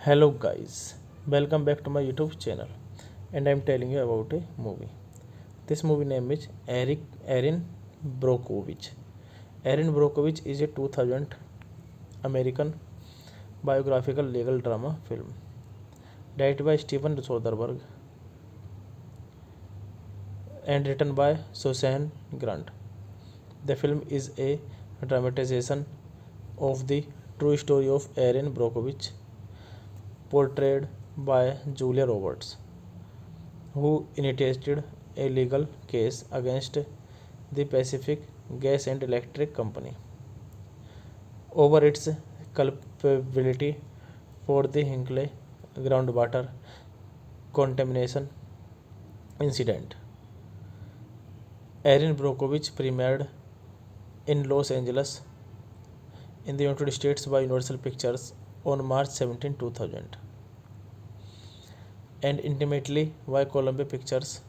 Hello guys, welcome back to my YouTube channel, and I'm telling you about a movie. This movie name is Erin Brockovich. Erin Brockovich is a 2000 American biographical legal drama film directed by Steven Soderbergh and written by Susan Grant. The film is a dramatization of the true story of Erin Brockovich, portrayed by Julia Roberts, who initiated a legal case against the Pacific Gas and Electric Company over its culpability for the Hinkley groundwater contamination incident. Erin Brockovich premiered in Los Angeles in the United States by Universal Pictures on March 17, 2000, and intimately by Columbia Pictures.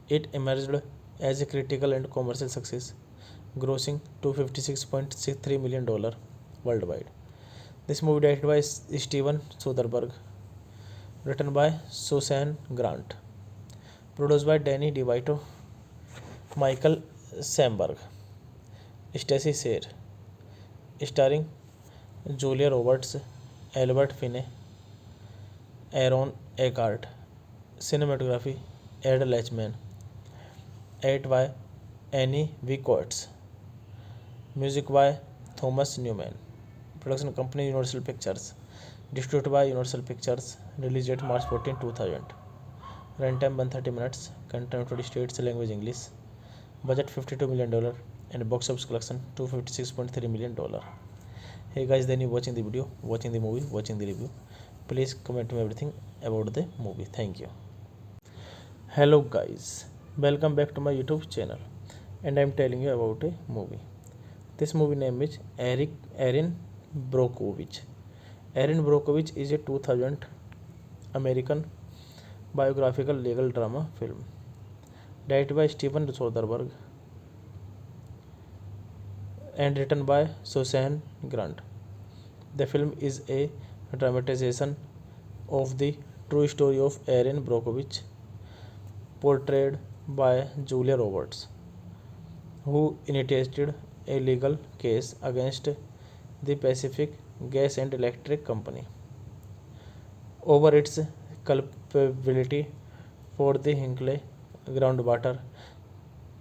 It emerged as a critical and commercial success, grossing $256.63 million worldwide. This movie directed by Steven Soderbergh, written by Susan Grant, produced by Danny DeVito, Michael Samberg, Stacey Sayre, starring Julia Roberts, Albert Finney, Aaron Eckhart, cinematography Ed Lachman, edited by Annie V. Coates, music by Thomas Newman, production company Universal Pictures, distributed by Universal Pictures, release date March 14, 2000, runtime 130 minutes, content 20 states, language English, budget $52 million, and box office collection $256.3 million. Hey guys, then you watching the video, watching the movie, watching the review. Please comment me everything about the movie. Thank you. Hello guys, welcome back to my YouTube channel, and I'm telling you about a movie. This movie name is Erin Brockovich. Erin Brockovich is a 2000 American biographical legal drama film directed by Steven Soderbergh and written by Susan Grant. The film is a dramatization of the true story of Erin Brockovich, portrayed by Julia Roberts, who initiated a legal case against the Pacific Gas and Electric Company over its culpability for the Hinkley groundwater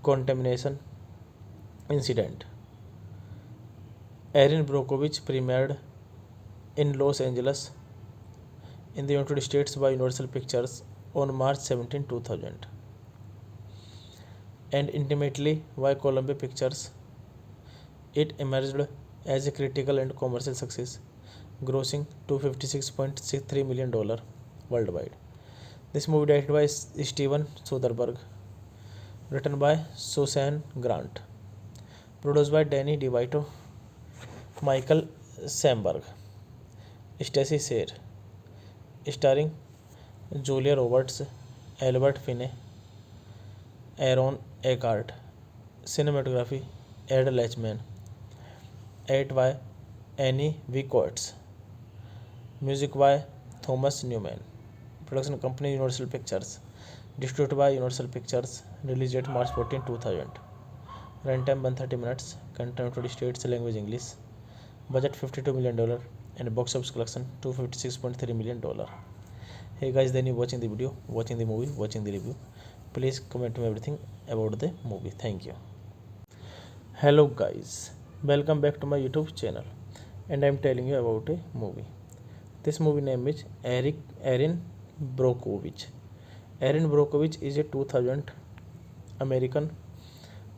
contamination incident. Erin Brockovich premiered in Los Angeles in the United States by Universal Pictures on March 17, 2000, and intimately by Columbia Pictures. It emerged as a critical and commercial success, grossing $256.63 million worldwide. This movie directed by Steven Soderbergh, written by Susan Grant, produced by Danny DeVito, Michael Samberg, Stacey Sayre, starring Julia Roberts, Albert Finney, Aaron Eckhart, cinematography Ed Lachman, edited by Annie V. Coates, music by Thomas Newman, production company Universal Pictures, distributed by Universal Pictures, release date March 14, 2000, runtime 130 minutes, content 20 states, language English, budget $52 million, and box office collection $256.3 million. Hey guys, then you watching the video, watching the movie, watching the review. Please comment me everything about the movie. Thank you. Hello guys, welcome back to my YouTube channel, and I'm telling you about a movie. This movie name is Erin Brockovich. Erin Brockovich is a 2000 American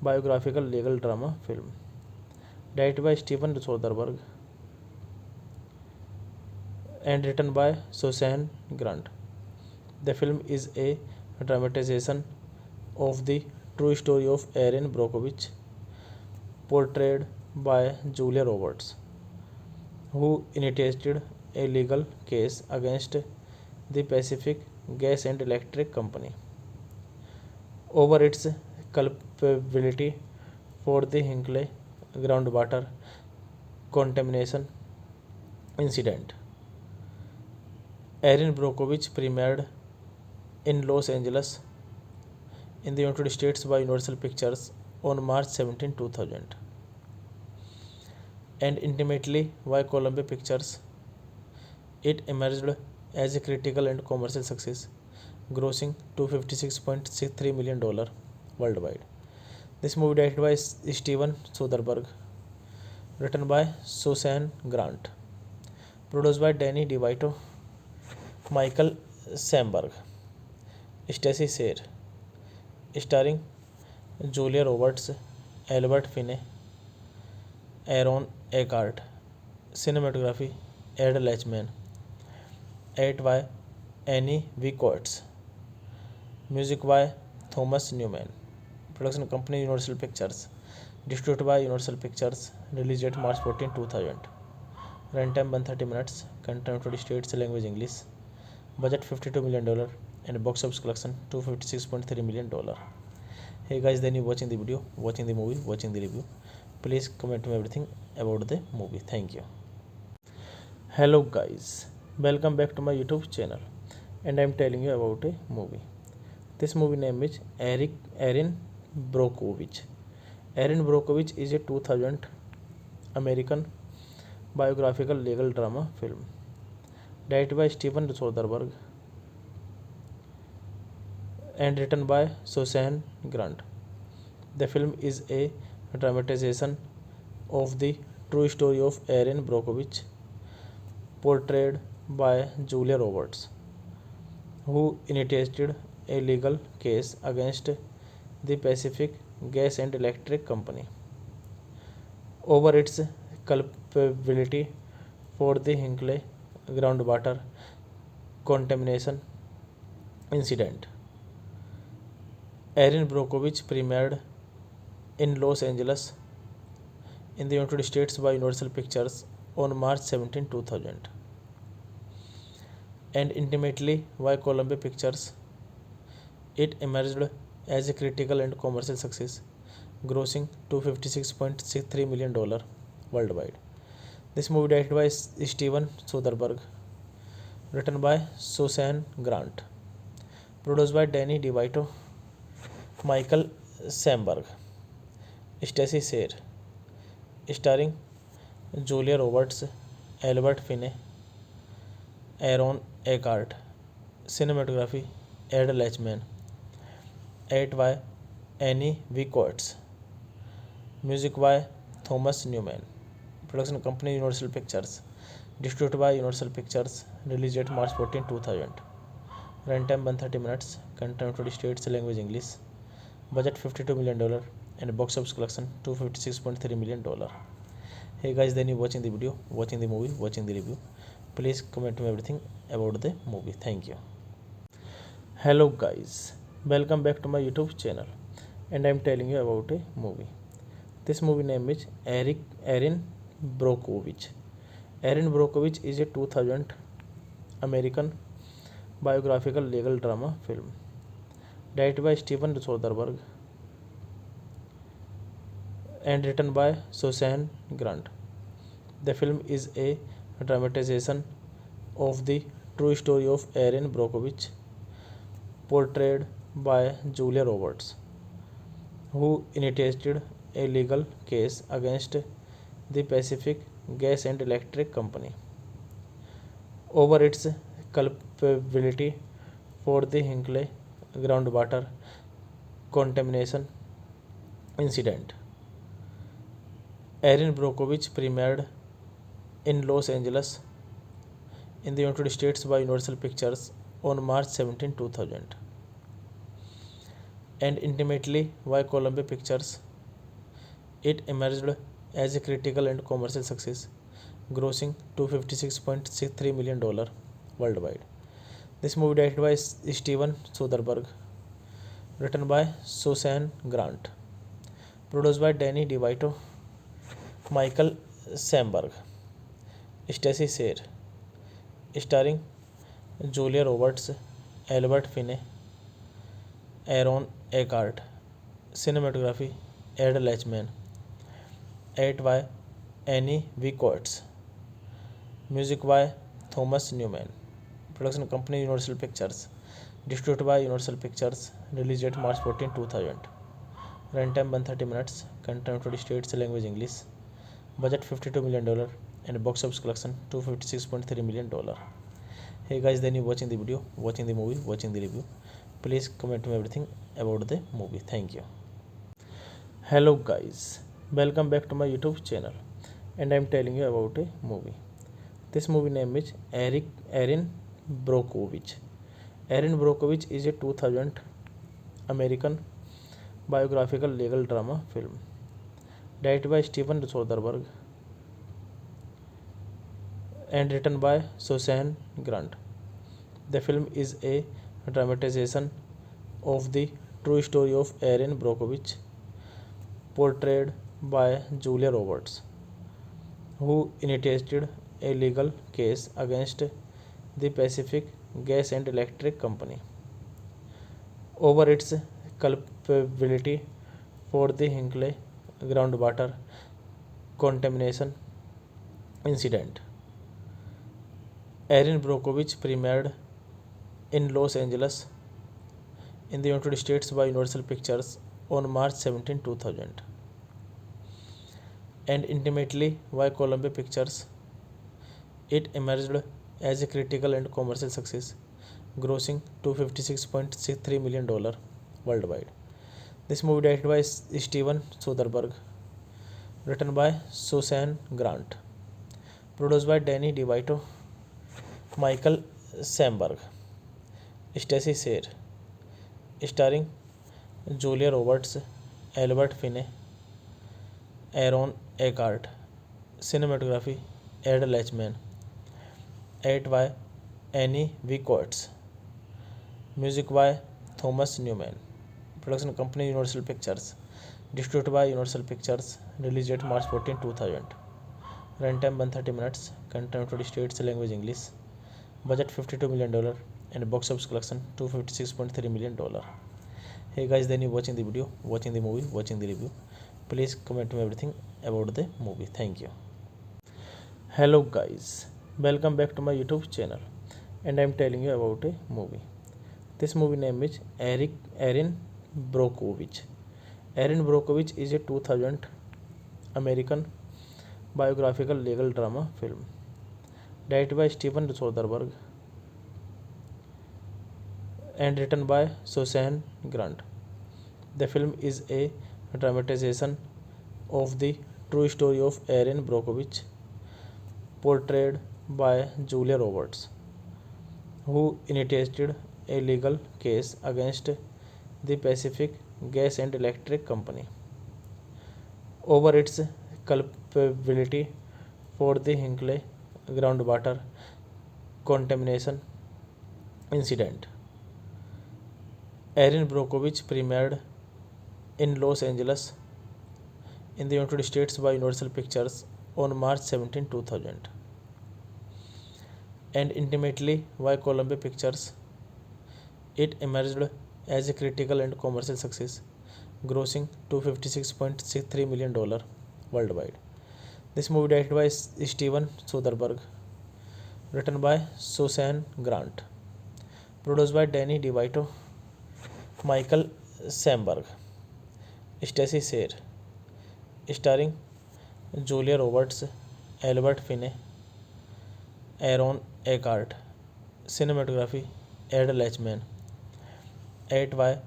biographical legal drama film directed by Steven Soderbergh and written by Susan Grant. The film is a dramatization of the true story of Erin Brockovich, portrayed by Julia Roberts, who initiated a legal case against the Pacific Gas and Electric Company over its culpability for the Hinkley groundwater contamination incident. Erin Brockovich premiered in Los Angeles in the United States by Universal Pictures on March 17, 2000, and intimately by Columbia Pictures. It emerged as a critical and commercial success, grossing $256.63 million worldwide. This movie directed by Steven Soderbergh, written by Susan Grant, produced by Danny DeVito, Michael Samberg, Stacey Sayre, starring Julia Roberts, Albert Finney, Aaron Eckhart, cinematography Ed Lachman, edited by Annie V. Coates. Music by Thomas Newman. Production company Universal Pictures. Distributed by Universal Pictures. Release date March 14, 2000. Runtime 130 minutes. Content 20 states. Language English. Budget $52 million. And box office collection $256.3 million. Hey guys, then you watching the video, watching the movie, watching the review. Please comment me everything about the movie. Thank you. Hello guys, welcome back to my YouTube channel, and I'm telling you about a movie. This movie name is Erin Brockovich. Erin Brockovich is a 2000 American biographical legal drama film directed by Steven Soderbergh and written by Susan Grant. The film is a dramatization of the true story of Erin Brockovich, portrayed by Julia Roberts, who initiated a legal case against the Pacific Gas and Electric Company over its culpability for the Hinkley groundwater contamination incident. Erin Brockovich premiered in Los Angeles in the United States by Universal Pictures on March 17, 2000, and intimately by Columbia Pictures. It emerged as a critical and commercial success, grossing $256.63 million worldwide. This movie directed by Steven Soderbergh, written by Susan Grant, produced by Danny DeVito, Michael Samberg, Stacey Sayer, starring Julia Roberts, Albert Finney, Aaron Eckhart, cinematography Ed Lachman, edited by Annie V. Coates, music by Thomas Newman, production company Universal Pictures, distributed by Universal Pictures, release date March 14, 2000. Runtime 130 minutes, content 20 states, language English, budget $52 million, and box office collection $256.3 million. Hey guys, then you watching the video, watching the movie, watching the review. Please comment me everything about the movie. Thank you. Hello guys, welcome back to my YouTube channel, and I'm telling you about a movie. This movie name is Erin Brockovich. Erin Brockovich is a 2000 American biographical legal drama film directed by Steven Soderbergh and written by Susan Grant. The film is a dramatization of the true story of Erin Brockovich, portrayed by Julia Roberts, who initiated a legal case against the Pacific Gas and Electric Company over its culpability for the Hinkley groundwater contamination incident. Erin Brockovich premiered in Los Angeles in the United States by Universal Pictures on March 17, 2000, and intimately by Columbia Pictures. It emerged as a critical and commercial success, grossing $256.63 million worldwide. This movie directed by Steven Soderbergh, written by Susan Grant, produced by Danny DeVito, Michael Samberg, Stacey Sayer, starring Julia Roberts, Albert Finney, Aaron Eckhart, cinematography Ed Lachman, edited by Annie V. Coates, music by Thomas Newman, production company Universal Pictures, distributed by Universal Pictures, release date March 14, 2000. Runtime 130 minutes, content 20 states, language English, budget $52 million, and box office collection $256.3 million. Hey guys, then you watching the video, watching the movie, watching the review. Please comment me everything about the movie. Thank you. Hello guys, welcome back to my YouTube channel, and I'm telling you about a movie. This movie name is Erin Brockovich. Erin Brockovich is a 2000 American biographical legal drama film directed by Steven Soderbergh and written by Susan Grant. The film is a dramatization of the true story of Erin Brockovich, portrayed by Julia Roberts, who initiated a legal case against the Pacific Gas and Electric Company over its culpability for the Hinkley groundwater contamination incident. Erin Brockovich premiered in Los Angeles in the United States by Universal Pictures on March 17, 2000, and intimately by Columbia Pictures. It emerged as a critical and commercial success, grossing $256.63 million worldwide. This movie directed by Steven Soderbergh, written by Susan Grant, produced by Danny DeVito, Michael Samberg, Stacey Sayre, starring Julia Roberts, Albert Finney, Aaron Eckhart, cinematography Ed Lachman, edited by Annie V. Coates, music by Thomas Newman, production company Universal Pictures, distributed by Universal Pictures, released date March 14, 2000, runtime 130 minutes, content 20 states, language English, budget $52 million, and box office collection $256.3 million. Hey guys, then you watching the video, watching the movie, watching the review. Please comment me everything about the movie. Thank you. Hello guys, welcome back to my YouTube channel, and I'm telling you about a movie. This movie name is Erin Brockovich. Erin Brockovich is a 2000 American biographical legal drama film directed by Steven Soderbergh and written by Susan Grant. The film is a dramatization of the true story of Erin Brockovich, portrayed by Julia Roberts, who initiated a legal case against the Pacific Gas and Electric Company over its culpability for the Hinkley groundwater contamination incident. Erin Brockovich premiered in Los Angeles in the United States by Universal Pictures on March 17, 2000, and intimately by Columbia Pictures. It emerged as a critical and commercial success, grossing $256.63 million worldwide. This movie directed by Steven Soderbergh, written by Susan Grant, produced by Danny DeVito, Michael Samberg, Stacey Sayre, starring Julia Roberts, Albert Finney, Aaron Eckhart, cinematography Ed Lachman, edited by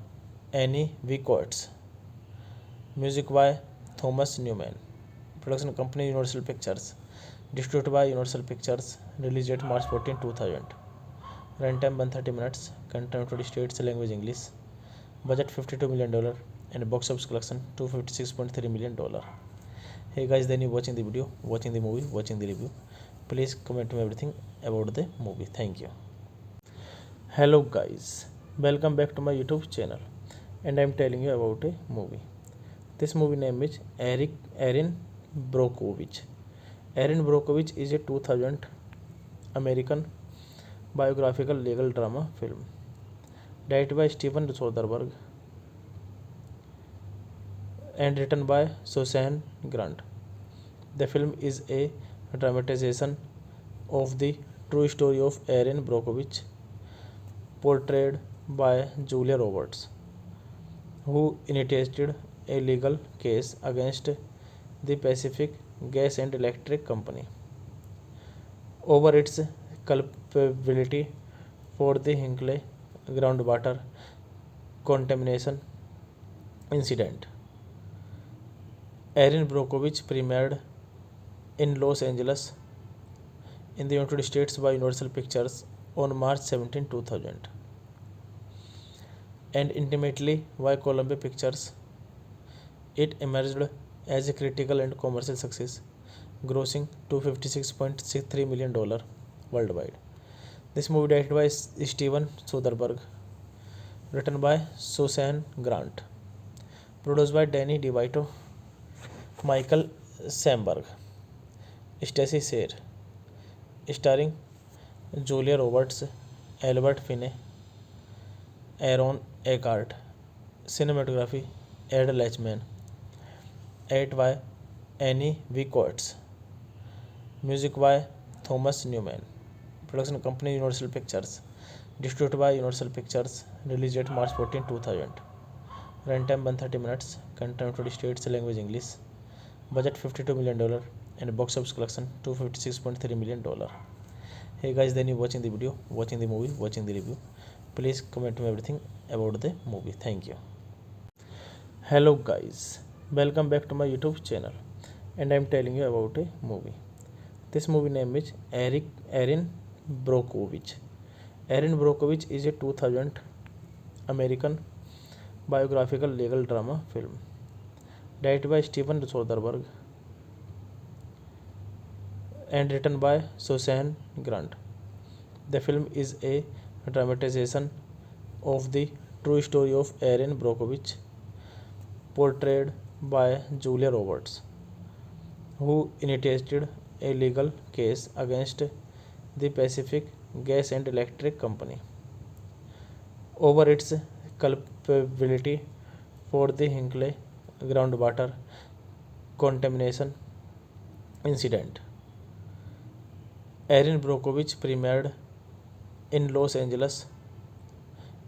Annie V. Coates, music by Thomas Newman, production company Universal Pictures, distributed by Universal Pictures, released date March 14, 2000, runtime 130 minutes, content 20 states, language English, budget $52 million, and box office collection $256.3 million. Hey guys, then you watching the video, watching the movie, watching the review. Please comment me everything about the movie. Thank you. Hello guys, welcome back to my YouTube channel, and I'm telling you about a movie. This movie name is Erin Brockovich. Erin Brockovich is a 2000 American biographical legal drama film directed by Steven Soderbergh and written by Susan Grant. The film is a dramatization of the true story of Erin Brockovich, portrayed by Julia Roberts, who initiated a legal case against the Pacific Gas and Electric Company over its culpability for the Hinkley groundwater contamination incident. Erin Brockovich premiered in Los Angeles in the United States by Universal Pictures on March 17, 2000, and intimately by Columbia Pictures. It emerged as a critical and commercial success, grossing $256.63 million worldwide. This movie directed by Steven Soderbergh, written by Susan Grant, produced by Danny DeVito, Michael Samberg, Stacey Sayre, starring Julia Roberts, Albert Finney, Aaron Eckhart, cinematography Ed Lachman, edited by Annie V. Coates, music by Thomas Newman, production company Universal Pictures, distributed by Universal Pictures, release date March 14, 2000, runtime 130 minutes, content 20 states, language English, budget $52 million, and box office collection $256.3 million. Hey guys, then you watching the video, watching the movie, watching the review. Please comment me everything about the movie. Thank you. Hello guys, welcome back to my YouTube channel, and I'm telling you about a movie. This movie name is Erin Brockovich. Erin Brockovich is a 2000 American biographical legal drama film directed by Steven Soderbergh and written by Susan Grant. The film is a dramatization of the true story of Erin Brockovich, portrayed by Julia Roberts, who initiated a legal case against the Pacific Gas and Electric Company over its culpability for the Hinkley groundwater contamination incident. Erin Brockovich premiered in Los Angeles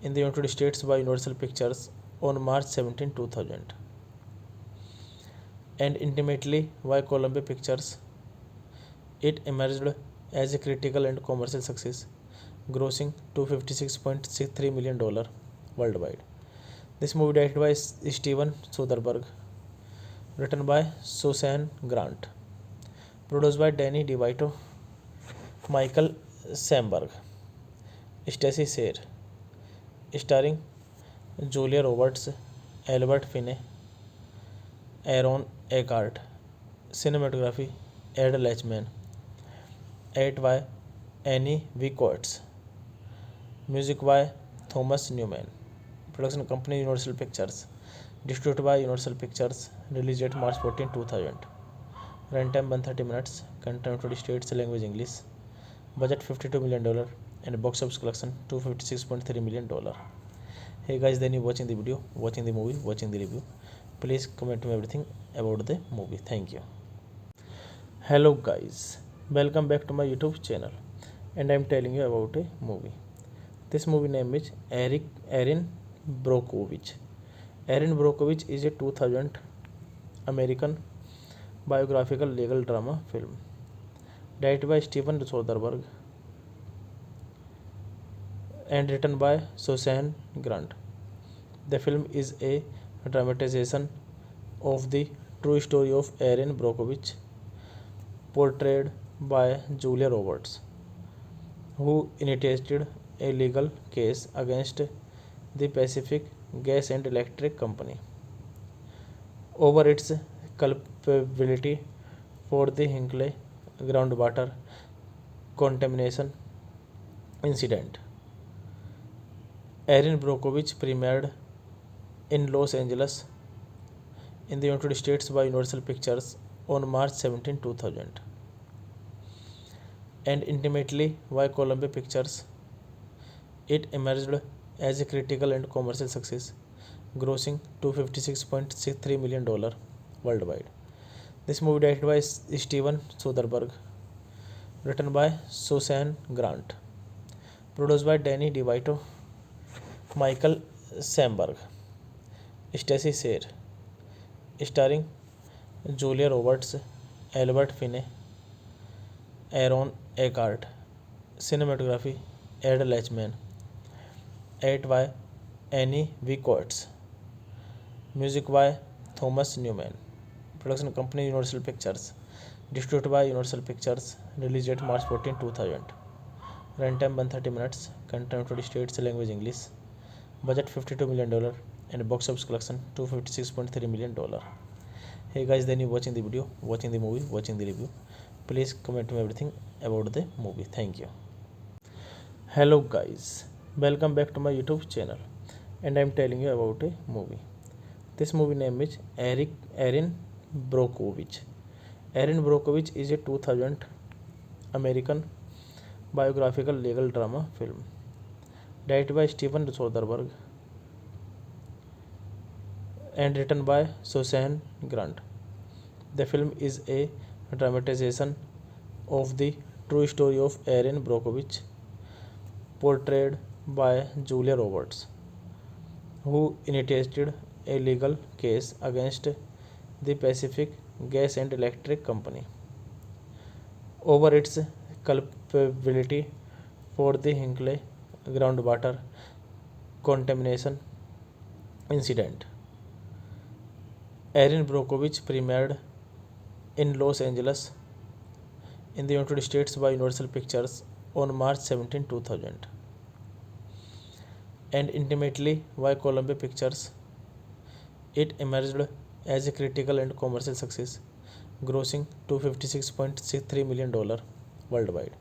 in the United States by Universal Pictures on March 17, 2000, and intimately by Columbia Pictures. It emerged as a critical and commercial success, grossing $256.63 million worldwide. This movie directed by Steven Soderbergh, written by Susan Grant, produced by Danny DeVito, Michael Samberg, Stacey Sayre, starring Julia Roberts, Albert Finney, Aaron Eckhart, cinematography Ed Lachman, edited by Annie V. Coates, music by Thomas Newman, production company Universal Pictures, distributed by Universal Pictures, release date March 14, 2000, runtime 130 minutes, content 20 states, language English, budget $52 million, and box office collection $256.3 million. Hey guys, then you watching the video, watching the movie, watching the review. Please comment me everything about the movie. Thank you. Hello guys, welcome back to my YouTube channel, and I'm telling you about a movie. This movie name is Erin Brockovich. Erin Brockovich is a 2000 American biographical legal drama film directed by Steven Soderbergh and written by Susan Grant. The film is a dramatization of the true story of Erin Brockovich, portrayed by Julia Roberts, who initiated a legal case against the Pacific Gas and Electric Company over its culpability for the Hinkley groundwater contamination incident. Erin Brockovich premiered in Los Angeles in the United States by Universal Pictures on March 17, 2000, and intimately by Columbia Pictures. It emerged as a critical and commercial success, grossing $256.63 million worldwide. This movie directed by Steven Soderbergh, written by Susan Grant, produced by Danny DeVito, Michael Samberg, Stacey Sayre, starring Julia Roberts, Albert Finney, Aaron Eckhart, cinematography Ed Lachman, edited by Annie V. Coates, music by Thomas Newman, production company Universal Pictures, distributed by Universal Pictures, release date March 14, 2000, runtime 130 minutes, content 20 states, language English, budget $52 million, and box office collection $256.3 million. Hey guys, then you watching the video, watching the movie, watching the review. Please comment me everything about the movie. Thank you. Hello guys, welcome back to my YouTube channel, and I'm telling you about a movie. This movie name is Erin Brockovich. Erin Brockovich is a 2000 American biographical legal drama film directed by Steven Soderbergh and written by Susan Grant. The film is a dramatization of the true story of Erin Brockovich, portrayed by Julia Roberts, who initiated a legal case against the Pacific Gas and Electric Company over its culpability for the Hinkley groundwater contamination incident. Erin Brockovich premiered in Los Angeles in the United States by Universal Pictures on March 17, 2000, and intimately by Columbia Pictures. It emerged as a critical and commercial success, grossing $256.63 million worldwide.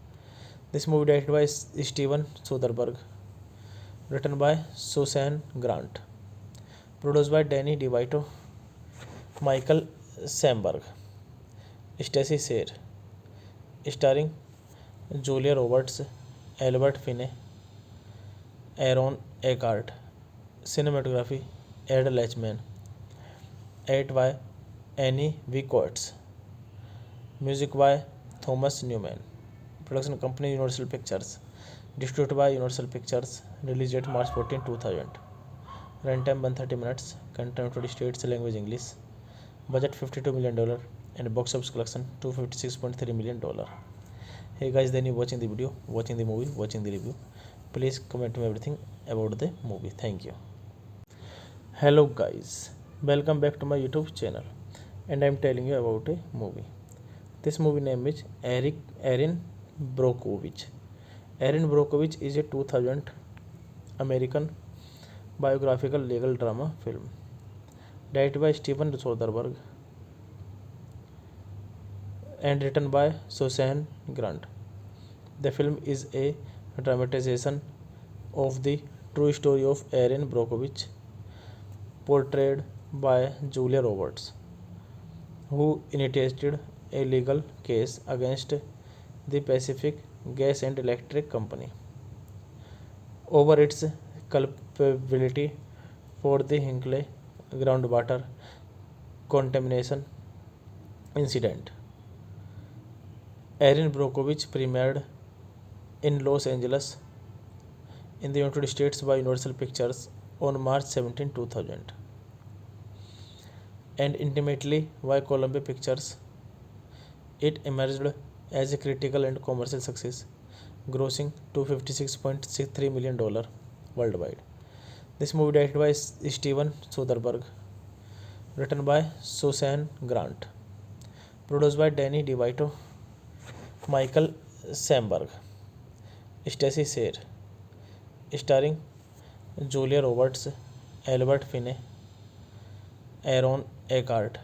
This movie directed by Steven Soderbergh, written by Susan Grant, produced by Danny DeVito, Michael Samberg, Stacey Sayre, starring Julia Roberts, Albert Finney, Aaron Eckhart, cinematography Ed Lachman, edited by Annie V. Coates, music by Thomas Newman, production company Universal Pictures, distributed by Universal Pictures, released date March 14, 2000, runtime 130 minutes, content 20 states, language English, budget $52 million, and box office collection $256.3 million. Hey guys, then you watching the video, watching the movie, watching the review. Please comment me everything about the movie. Thank you. Hello guys, welcome back to my YouTube channel, and I'm telling you about a movie. This movie name is Erin Brockovich. Erin Brockovich is a 2000 American biographical legal drama film directed by Steven Soderbergh and written by Susan Grant. The film is a dramatization of the true story of Erin Brockovich, portrayed by Julia Roberts, who initiated a legal case against the Pacific Gas and Electric Company over its culpability for the Hinkley groundwater contamination incident. Erin Brockovich premiered in Los Angeles in the United States by Universal Pictures on March 17, 2000, and intimately by Columbia Pictures. It emerged as a critical and commercial success, grossing $256.63 million worldwide. This movie directed by Steven Soderbergh, written by Susan Grant, produced by Danny DeVito, Michael Samberg, Stacey Sayre, starring Julia Roberts, Albert Finney, Aaron Eckhart,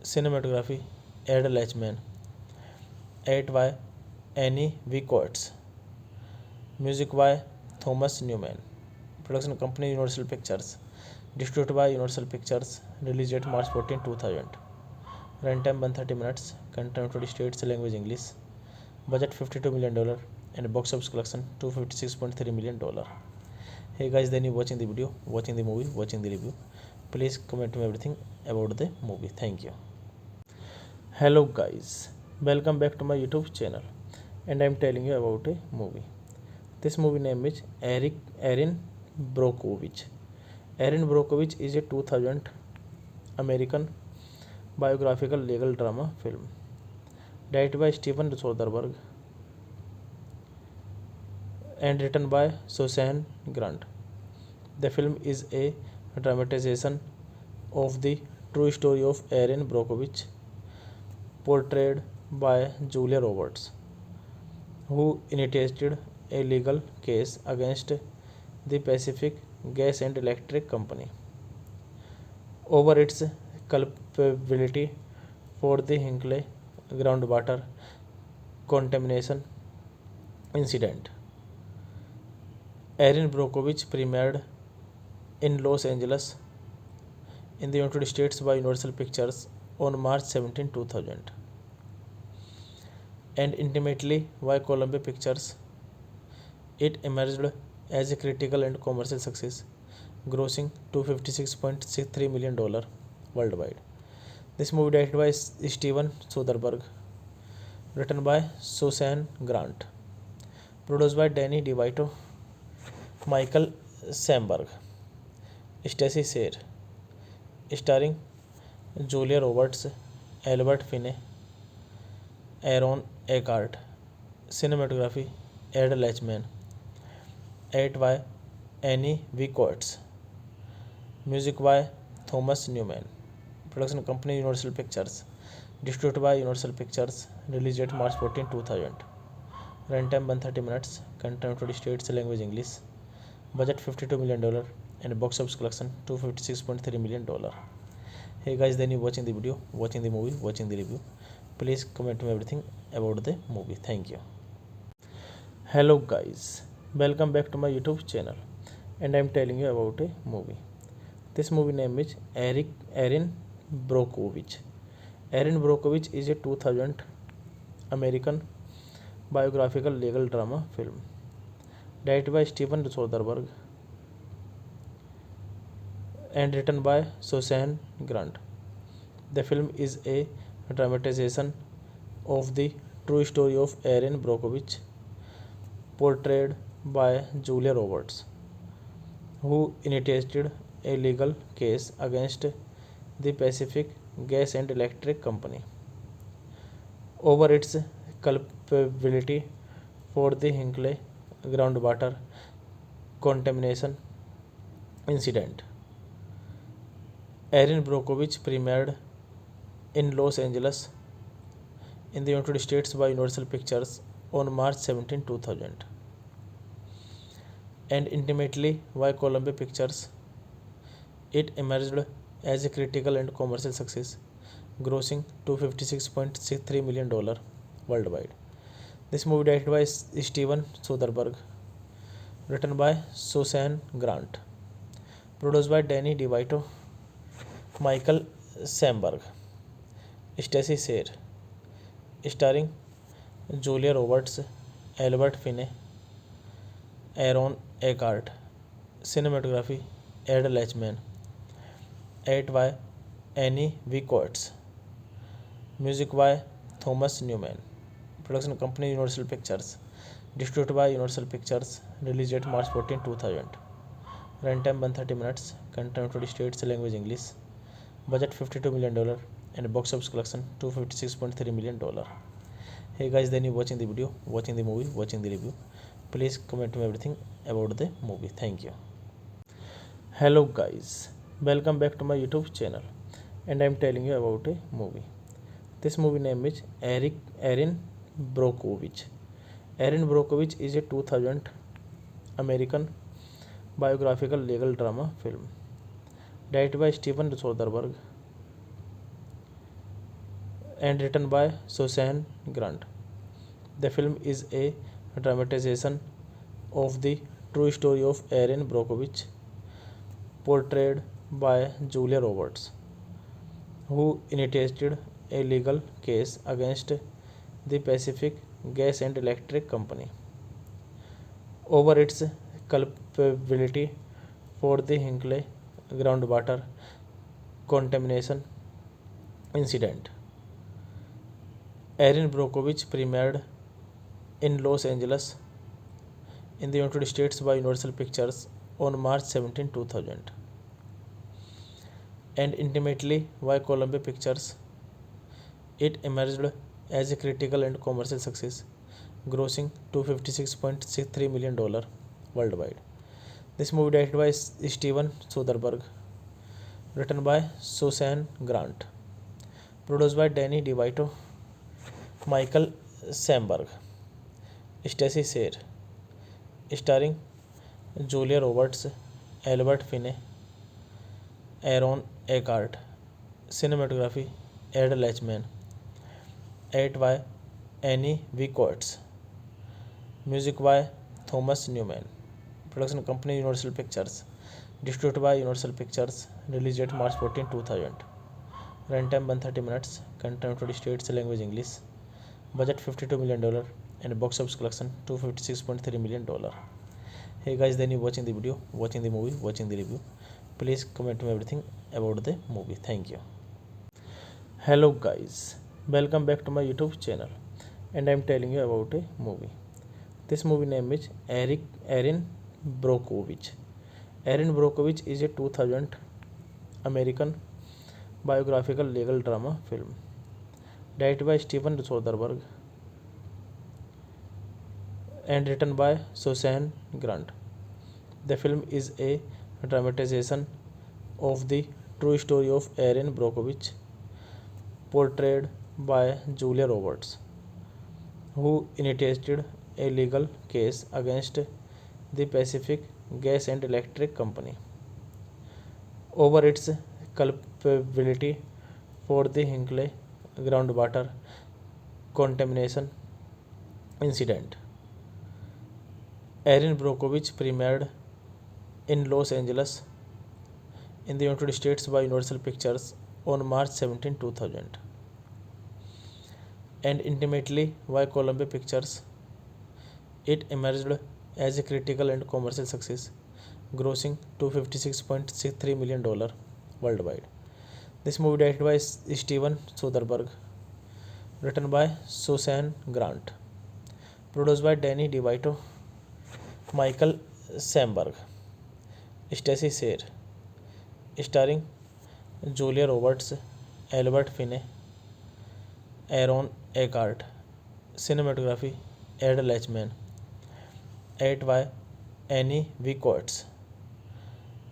cinematography Ed Lachman, edited by Annie V. Coates, music by Thomas Newman, production company Universal Pictures, distributed by Universal Pictures, released date March 14, 2000, runtime 130 minutes, content 20 states, language English, budget $52 million, and box office collection $256.3 million. Hey guys, then you watching the video, watching the movie, watching the review. Please comment me everything about the movie. Thank you. Hello guys, welcome back to my YouTube channel, and I'm telling you about a movie. This movie name is Erin Brockovich. Erin Brockovich is a 2000 American biographical legal drama film directed by Steven Soderbergh and written by Susan Grant. The film is a dramatization of the true story of Erin Brockovich, portrayed by Julia Roberts, who initiated a legal case against the Pacific Gas and Electric Company over its culpability for the Hinkley groundwater contamination incident. Erin Brockovich premiered in Los Angeles in the United States by Universal Pictures on March 17, 2000, and intimately by Columbia Pictures. It emerged as a critical and commercial success, grossing $256.63 million worldwide. This movie directed by Steven Soderbergh, written by Susan Grant, produced by Danny DeVito, Michael Samberg, Stacey Sayre, starring Julia Roberts, Albert Finney, Aaron Eckhart, cinematography Ed Lachman, edited by Annie V. Coates, music by Thomas Newman, production company Universal Pictures, distributed by Universal Pictures, released date March 14, 2000, runtime 130 minutes, content 20 states, language English, budget $52 million, and box office collection $256.3 million. Hey guys, then you watching the video, watching the movie, watching the review. Please comment me everything about the movie. Thank you. Hello guys, welcome back to my YouTube channel, and I'm telling you about a movie. This movie name is Erin Brockovich. Erin Brockovich is a 2000 American biographical legal drama film directed by Steven Soderbergh and written by Susan Grant. The film is a dramatization of the true story of Erin Brockovich, portrayed by Julia Roberts, who initiated a legal case against the Pacific Gas and Electric Company over its culpability for the Hinkley groundwater contamination incident. Erin Brockovich premiered in Los Angeles in the United States by Universal Pictures on March 17, 2000, and intimately by Columbia Pictures. It emerged as a critical and commercial success, grossing $256.63 million worldwide. This movie directed by Steven Soderbergh, written by Susan Grant, produced by Danny DeVito, Michael Samberg, Stacey Sayre, starring Julia Roberts, Albert Finney, Aaron Eckhart, cinematography Ed Lachman, edited by Annie V. Coates, music by Thomas Newman, production company Universal Pictures, distributed by Universal Pictures, released date March 14, 2000, runtime 130 minutes, content 20 states, language English, budget $52 million, and box office collection $256.3 million. Hey guys, then you watching the video, watching the movie, watching the review. Please comment me everything about the movie. Thank you. Hello guys, welcome back to my YouTube channel, and I'm telling you about a movie. This movie name is Erin Brockovich. Erin Brockovich is a 2000 American biographical legal drama film directed by Steven Soderbergh and written by Susan Grant. The film is a dramatization of the true story of Erin Brockovich, portrayed by Julia Roberts, who initiated a legal case against the Pacific Gas and Electric Company over its culpability for the Hinkley groundwater contamination incident. Erin Brockovich premiered in Los Angeles in the United States by Universal Pictures on March 17, 2000, and intimately by Columbia Pictures. It emerged as a critical and commercial success, grossing $256.63 million worldwide. This movie directed by Steven Soderbergh, written by Susan Grant, produced by Danny DeVito, Michael Samberg, Stacey Sayre, starring Julia Roberts, Albert Finney, Aaron Eckhart, cinematography Ed Lachman, edited by Annie V. Coates, music by Thomas Newman, Production company Universal Pictures. Distributed by Universal Pictures. Release date March 14, 2000. Runtime 130 minutes. Content 20 states. Language English. Budget $52 million. And box office collection $256.3 million. Hey guys, then you watching the video, watching the movie, watching the review. Please comment me everything about the movie. Thank you. Hello guys, welcome back to my YouTube channel, and I'm telling you about a movie. This movie name is Erin Brockovich. Erin Brockovich is a 2000 American biographical legal drama film directed by Steven Soderbergh and written by Susan Grant. The film is a dramatization of the true story of Erin Brockovich, portrayed by Julia Roberts, who initiated a legal case against the Pacific Gas and Electric Company over its culpability for the Hinkley groundwater contamination incident. Erin Brockovich premiered in Los Angeles in the United States by Universal Pictures on March 17, 2000, and intimately by Columbia Pictures. It emerged as a critical and commercial success, grossing $256.63 million worldwide. This movie directed by Steven Soderbergh, written by Susan Grant, produced by Danny DeVito, Michael Samberg, Stacey Sayer, starring Julia Roberts, Albert Finney, Aaron Eckhart. Cinematography Ed Lachman. Edit by Annie V. Coates.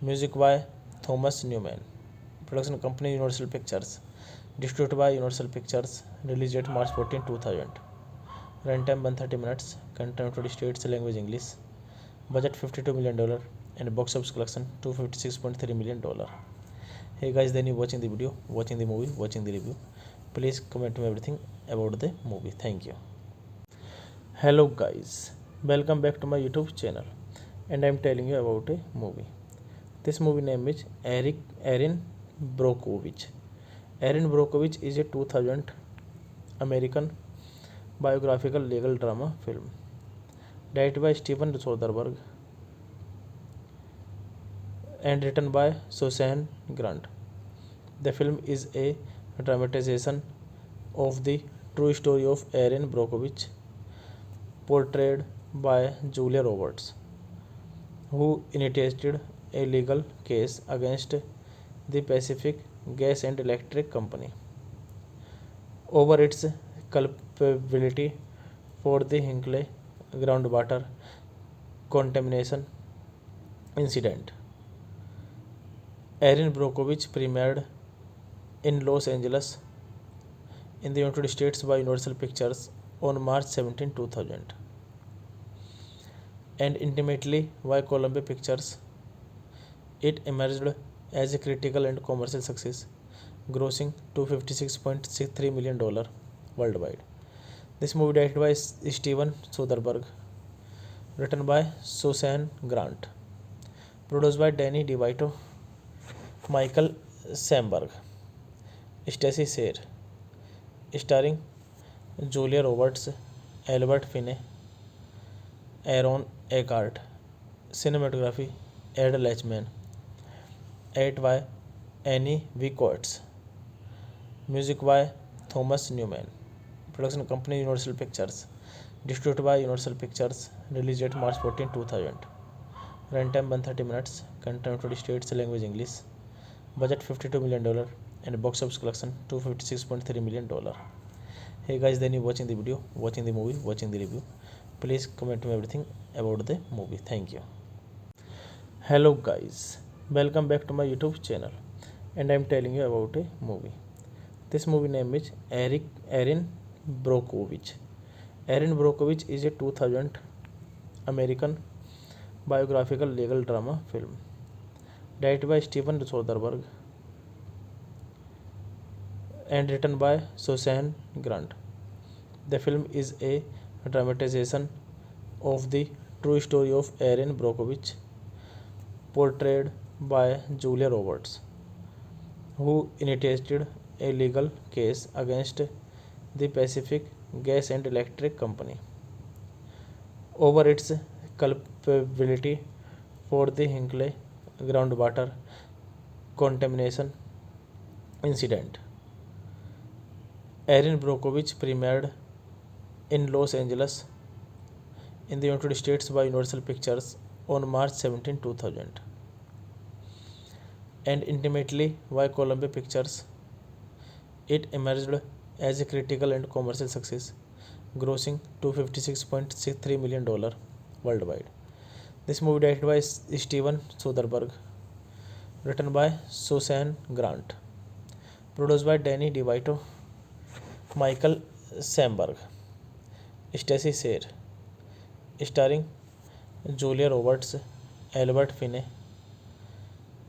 Music by Thomas Newman. Production company Universal Pictures. Distributed by Universal Pictures. Release date March 14, 2000. Runtime 130 minutes. Content 20 states. Language English. Budget $52 million. And box office collection $256.3 million. Hey guys, then you watching the video, watching the movie, watching the review. Please comment me everything about the movie. Thank you. Hello guys, welcome back to my YouTube channel, and I'm telling you about a movie. This movie name is Erin Brockovich. Erin Brockovich is a 2000 American biographical legal drama film directed by Steven Soderbergh and written by Susan Grant. The film is a dramatization of the true story of Erin Brockovich, portrayed by Julia Roberts, who initiated a legal case against the Pacific Gas and Electric Company over its culpability for the Hinkley groundwater contamination incident. Erin Brockovich premiered in Los Angeles in the United States by Universal Pictures on March 17, 2000, and intimately by Columbia Pictures. It emerged as a critical and commercial success, grossing $256.63 million worldwide. This movie directed by Steven Soderbergh, written by Susan Grant, produced by Danny DeVito, Michael Samberg, Stacey Sayer, starring Julia Roberts, Albert Finney, Aaron Eckhart. Cinematography Ed Lachman. Edit by Annie V. Coates. Music by Thomas Newman. Production company Universal Pictures. Distributed by Universal Pictures. Release date March 14, 2000. Runtime 130 minutes. Content 20 states. Language English. Budget $52 million. And box office collection $256.3 million. Hey guys, then you watching the video, watching the movie, watching the review. Please comment me everything about the movie. Thank you. Hello guys, welcome back to my YouTube channel, and I'm telling you about a movie. This movie name is Erin Brockovich. Erin Brockovich is a 2000 American biographical legal drama film directed by Steven Soderbergh and written by Susan Grant. The film is a dramatization of the true story of Erin Brockovich, portrayed by Julia Roberts, who initiated a legal case against the Pacific Gas and Electric Company over its culpability for the Hinkley groundwater contamination incident. Erin Brockovich premiered in Los Angeles in the United States by Universal Pictures on March 17, 2000, and intimately by Columbia Pictures. It emerged as a critical and commercial success, grossing $256.63 million worldwide. This movie directed by Steven Soderbergh, written by Susan Grant, produced by Danny DeVito, Michael Samberg, Stacey Sayre, starring Julia Roberts, Albert Finney,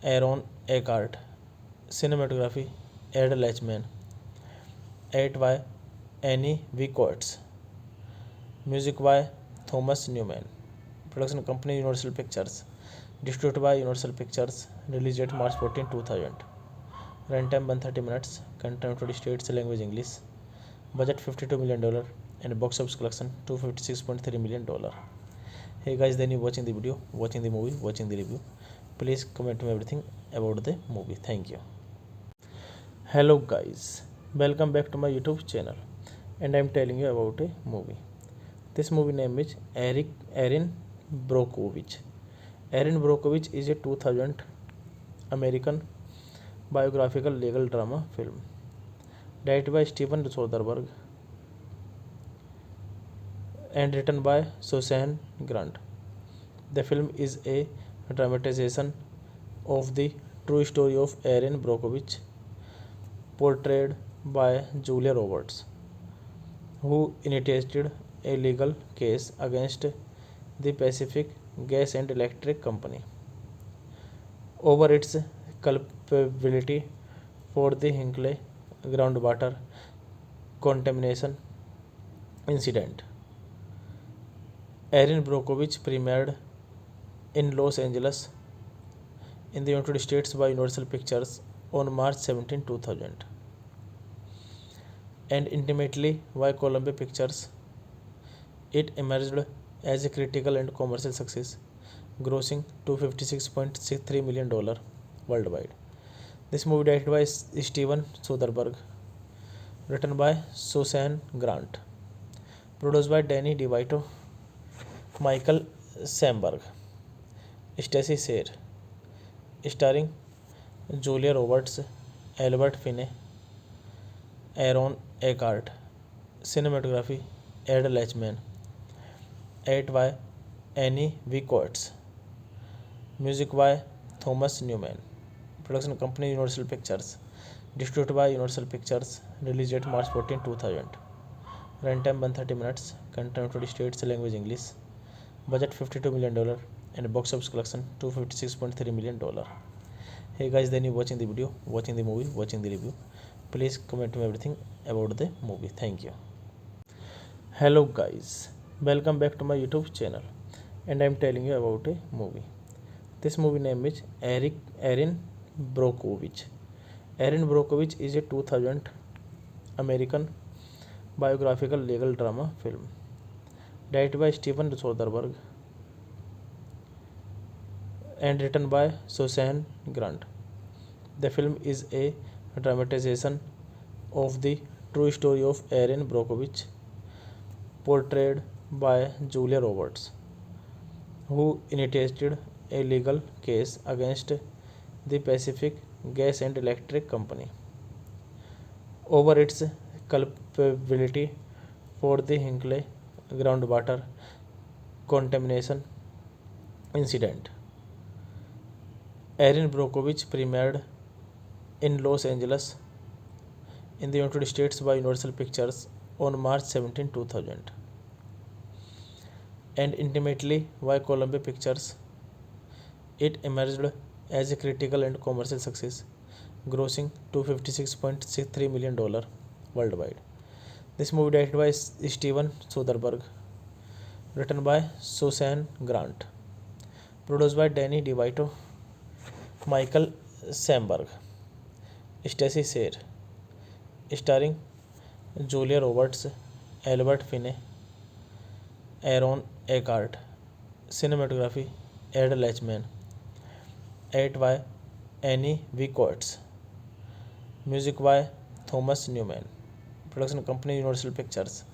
Aaron Eckhart, cinematography Ed Lachman, edited by Annie V. Coates, music by Thomas Newman, production company Universal Pictures, distributed by Universal Pictures, released date March 14, 2000, runtime 130 minutes, content 20 states, language English, budget $52 million, and box office collection $256.3 million. Hey guys, then you watching the video, watching the movie, watching the review. Please comment me everything about the movie. Thank you. Hello guys, welcome back to my YouTube channel, and I'm telling you about a movie. This movie name is Erin Brockovich. Erin Brockovich is a 2000 American biographical legal drama film directed by Steven Soderbergh and written by Susan Grant. The film is a dramatization of the true story of Erin Brockovich, portrayed by Julia Roberts, who initiated a legal case against the Pacific Gas and Electric Company over its culpability for the Hinkley groundwater contamination incident. Erin Brockovich premiered in Los Angeles in the United States by Universal Pictures on March 17, 2000, and intimately by Columbia Pictures. It emerged as a critical and commercial success, grossing $256.63 million worldwide. This movie directed by Steven Soderbergh, written by Susan Grant, produced by Danny DeVito, Michael Samberg, Stacey Sayre, starring Julia Roberts, Albert Finney, Aaron Eckhart, cinematography Ed Lachman, edited by Annie V. Coates, music by Thomas Newman, production company Universal Pictures, distributed by Universal Pictures, released date March 14, 2000, runtime 130 minutes, content 20 states, language English, budget $52 million, and box office collection $256.3 million. Hey guys, then you watching the video, watching the movie, watching the review. Please comment me everything about the movie. Thank you. Hello guys, welcome back to my YouTube channel, and I'm telling you about a movie. This movie name is Erin Brockovich. Erin Brockovich is a 2000 American biographical legal drama film directed by Steven Soderbergh and written by Susan Grant. The film is a dramatization of the true story of Erin Brockovich, portrayed by Julia Roberts, who initiated a legal case against the Pacific Gas and Electric Company over its culpability for the Hinkley groundwater contamination incident. Erin Brockovich premiered in Los Angeles in the United States by Universal Pictures on March 17, 2000, and intimately by Columbia Pictures. It emerged as a critical and commercial success, grossing $256.63 million worldwide. This movie directed by Steven Soderbergh, written by Susan Grant, produced by Danny DeVito, Michael Samberg, Stacey Sayre, starring Julia Roberts, Albert Finney, Aaron Eckhart, cinematography Ed Lachman, edited by Annie V. Coates, music by Thomas Newman, production company Universal Pictures,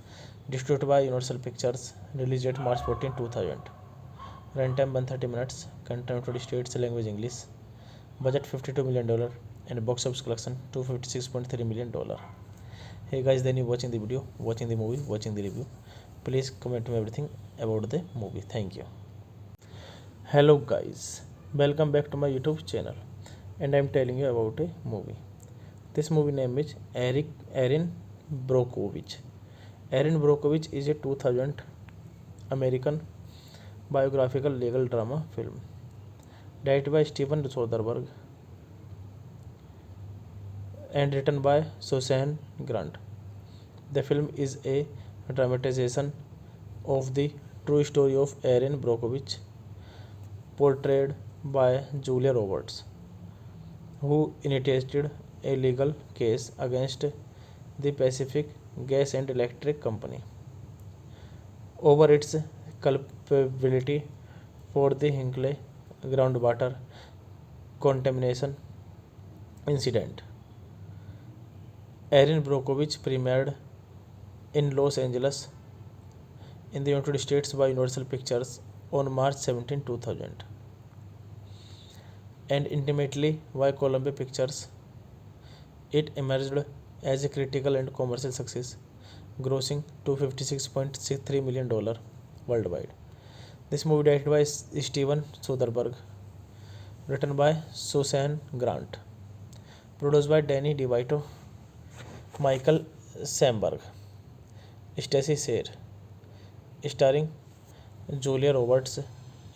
distributed by Universal Pictures, release date March 14, 2000, runtime 130 minutes, content 20 states, language English, budget $52 million, and box office collection $256.3 million. Hey guys, then you watching the video, watching the movie, watching the review. Please comment me everything about the movie. Thank you. Hello guys, welcome back to my YouTube channel, and I am telling you about a movie. This movie name is Erin Brockovich. Erin Brockovich is a 2000 American biographical legal drama film directed by Steven Soderbergh and written by Susan Grant. The film is a dramatization of the true story of Erin Brockovich, portrayed by Julia Roberts, who initiated a legal case against the Pacific Gas and Electric Company over its culpability for the Hinkley groundwater contamination incident. Erin Brockovich premiered in Los Angeles in the United States by Universal Pictures on March 17, 2000, and intimately by Columbia Pictures. It emerged as a critical and commercial success, grossing $256.63 million worldwide. This movie directed by Steven Soderbergh, written by Susan Grant, produced by Danny DeVito, Michael Samberg, Stacey Sayre, starring Julia Roberts,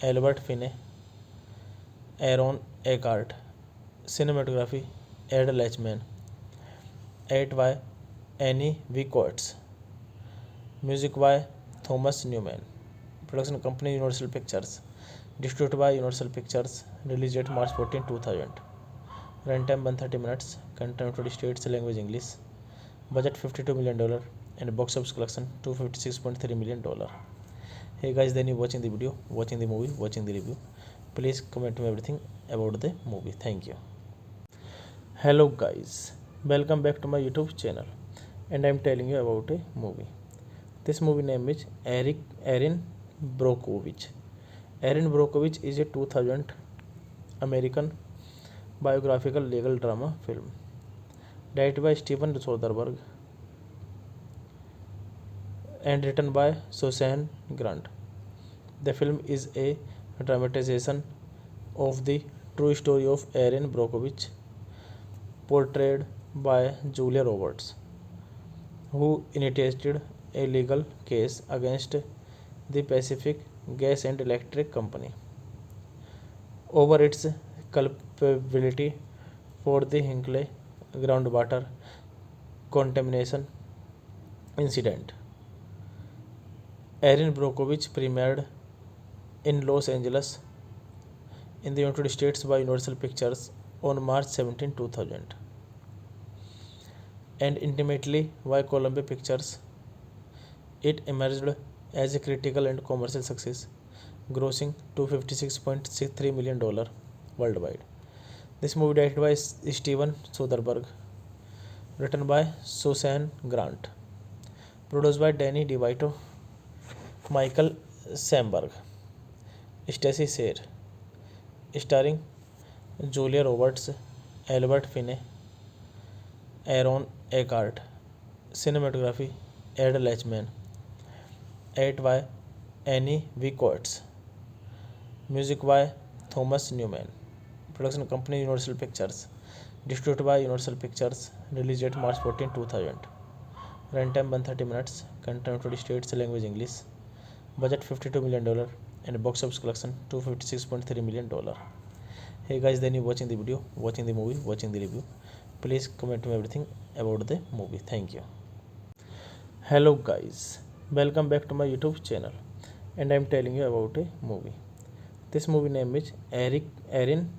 Albert Finney, Aaron Eckhart, cinematography Ed Lachman, edited by Annie V. Coates, music by Thomas Newman, production company Universal Pictures, distributed by Universal Pictures, release date March 14, 2000, runtime 130 minutes, content 20 states, language English, budget $52 million, and box office collection $256.3 million. Hey guys, then you watching the video, watching the movie, watching the review. Please comment me everything about the movie. Thank you. Hello guys, welcome back to my YouTube channel, and I am telling you about a movie. This movie name is Erin Brockovich. Erin Brockovich is a 2000 American biographical legal drama film directed by Steven Soderbergh and written by Susan Grant. The film is a dramatization of the true story of Erin Brockovich, portrayed by Julia Roberts, who initiated a legal case against the Pacific Gas and Electric Company over its culpability for the Hinkley groundwater contamination incident. Erin Brockovich premiered in Los Angeles in the United States by Universal Pictures on March 17, 2000, and intimately by Columbia Pictures. It emerged as a critical and commercial success, grossing $256.63 million worldwide. This movie directed by Steven Soderbergh, written by Susan Grant, produced by Danny DeVito, Michael Samberg, Stacey Sayre, starring Julia Roberts, Albert Finney, Aaron Eckhart, cinematography Ed Lachman, edited by Annie V. Coates, music by Thomas Newman, production company Universal Pictures, distributed by Universal Pictures, release date March 14, 2000, runtime 130 minutes, content 20 states, language English, budget $52 million, and box office collection $256.3 million. Hey guys, then you watching the video, watching the movie, watching the review. Please comment me everything about the movie. Thank you. Hello guys, welcome back to my YouTube channel, and I'm telling you about a movie. This movie name is Erin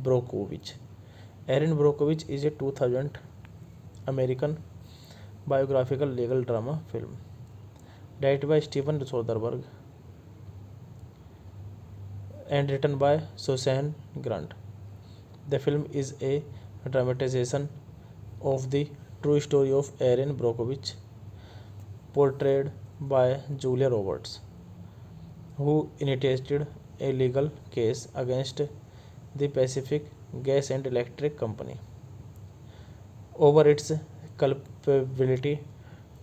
Brockovich. Erin Brockovich is a 2000 American biographical legal drama film directed by Steven Soderbergh and written by Susan Grant. The film is a dramatization of the true story of Erin Brockovich, portrayed by Julia Roberts, who initiated a legal case against the Pacific Gas and Electric Company over its culpability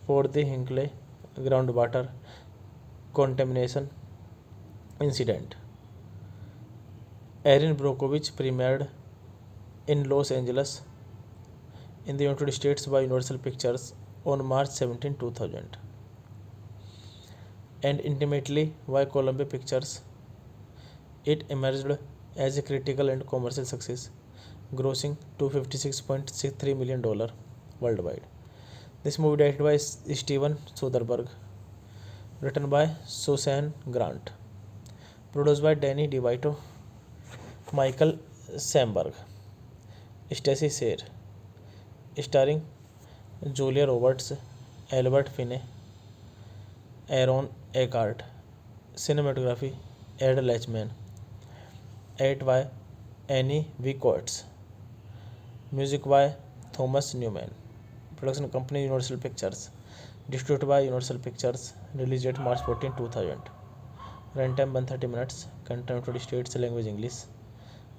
for the Hinkley groundwater contamination incident. Erin Brockovich premiered in Los Angeles in the United States by Universal Pictures on March 17, 2000, and intimately by Columbia Pictures. It emerged as a critical and commercial success, grossing $256.63 million worldwide. This movie directed by Steven Soderbergh, written by Susan Grant, produced by Danny DeVito, Michael Samberg, Stacey Sayre, starring Julia Roberts, Albert Finney, Aaron Eckhart, cinematography Ed Lachman, edited by Annie V. Coates, music by Thomas Newman, production company Universal Pictures, distributed by Universal Pictures, release date March 14, 2000, runtime 130 minutes, content United States language English,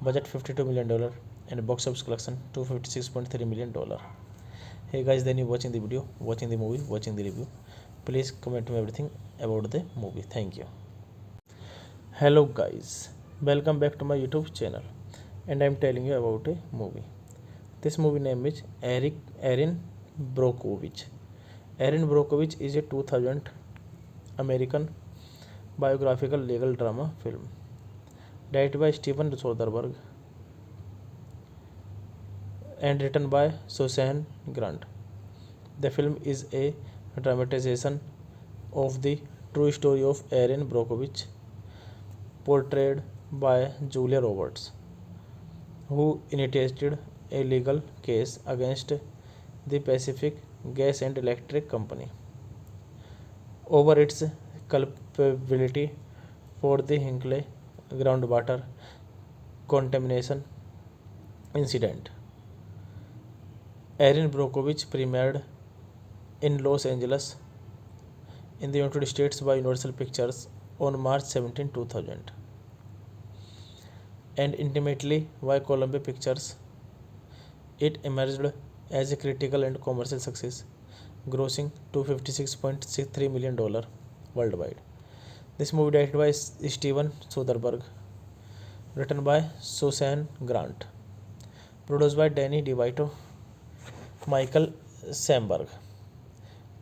budget $52 million, and box office collection $256.3 million. Hey guys, then you watching the video, watching the movie, watching the review. Please comment me everything about the movie. Thank you. Hello guys, welcome back to my YouTube channel, and I'm telling you about a movie. This movie name is Erin Brockovich. Erin Brockovich is a 2000 American biographical legal drama film directed by Steven Soderbergh and written by Susan Grant. The film is a dramatization of the true story of Erin Brockovich, portrayed by Julia Roberts, who initiated a legal case against the Pacific Gas and Electric Company over its culpability for the Hinkley groundwater contamination incident. Erin Brockovich premiered in Los Angeles in the United States by Universal Pictures on March 17, 2000, and intimately by Columbia Pictures. It emerged as a critical and commercial success, grossing $256.63 million worldwide. This movie directed by Steven Soderbergh, written by Susan Grant, produced by Danny DeVito, Michael Samberg,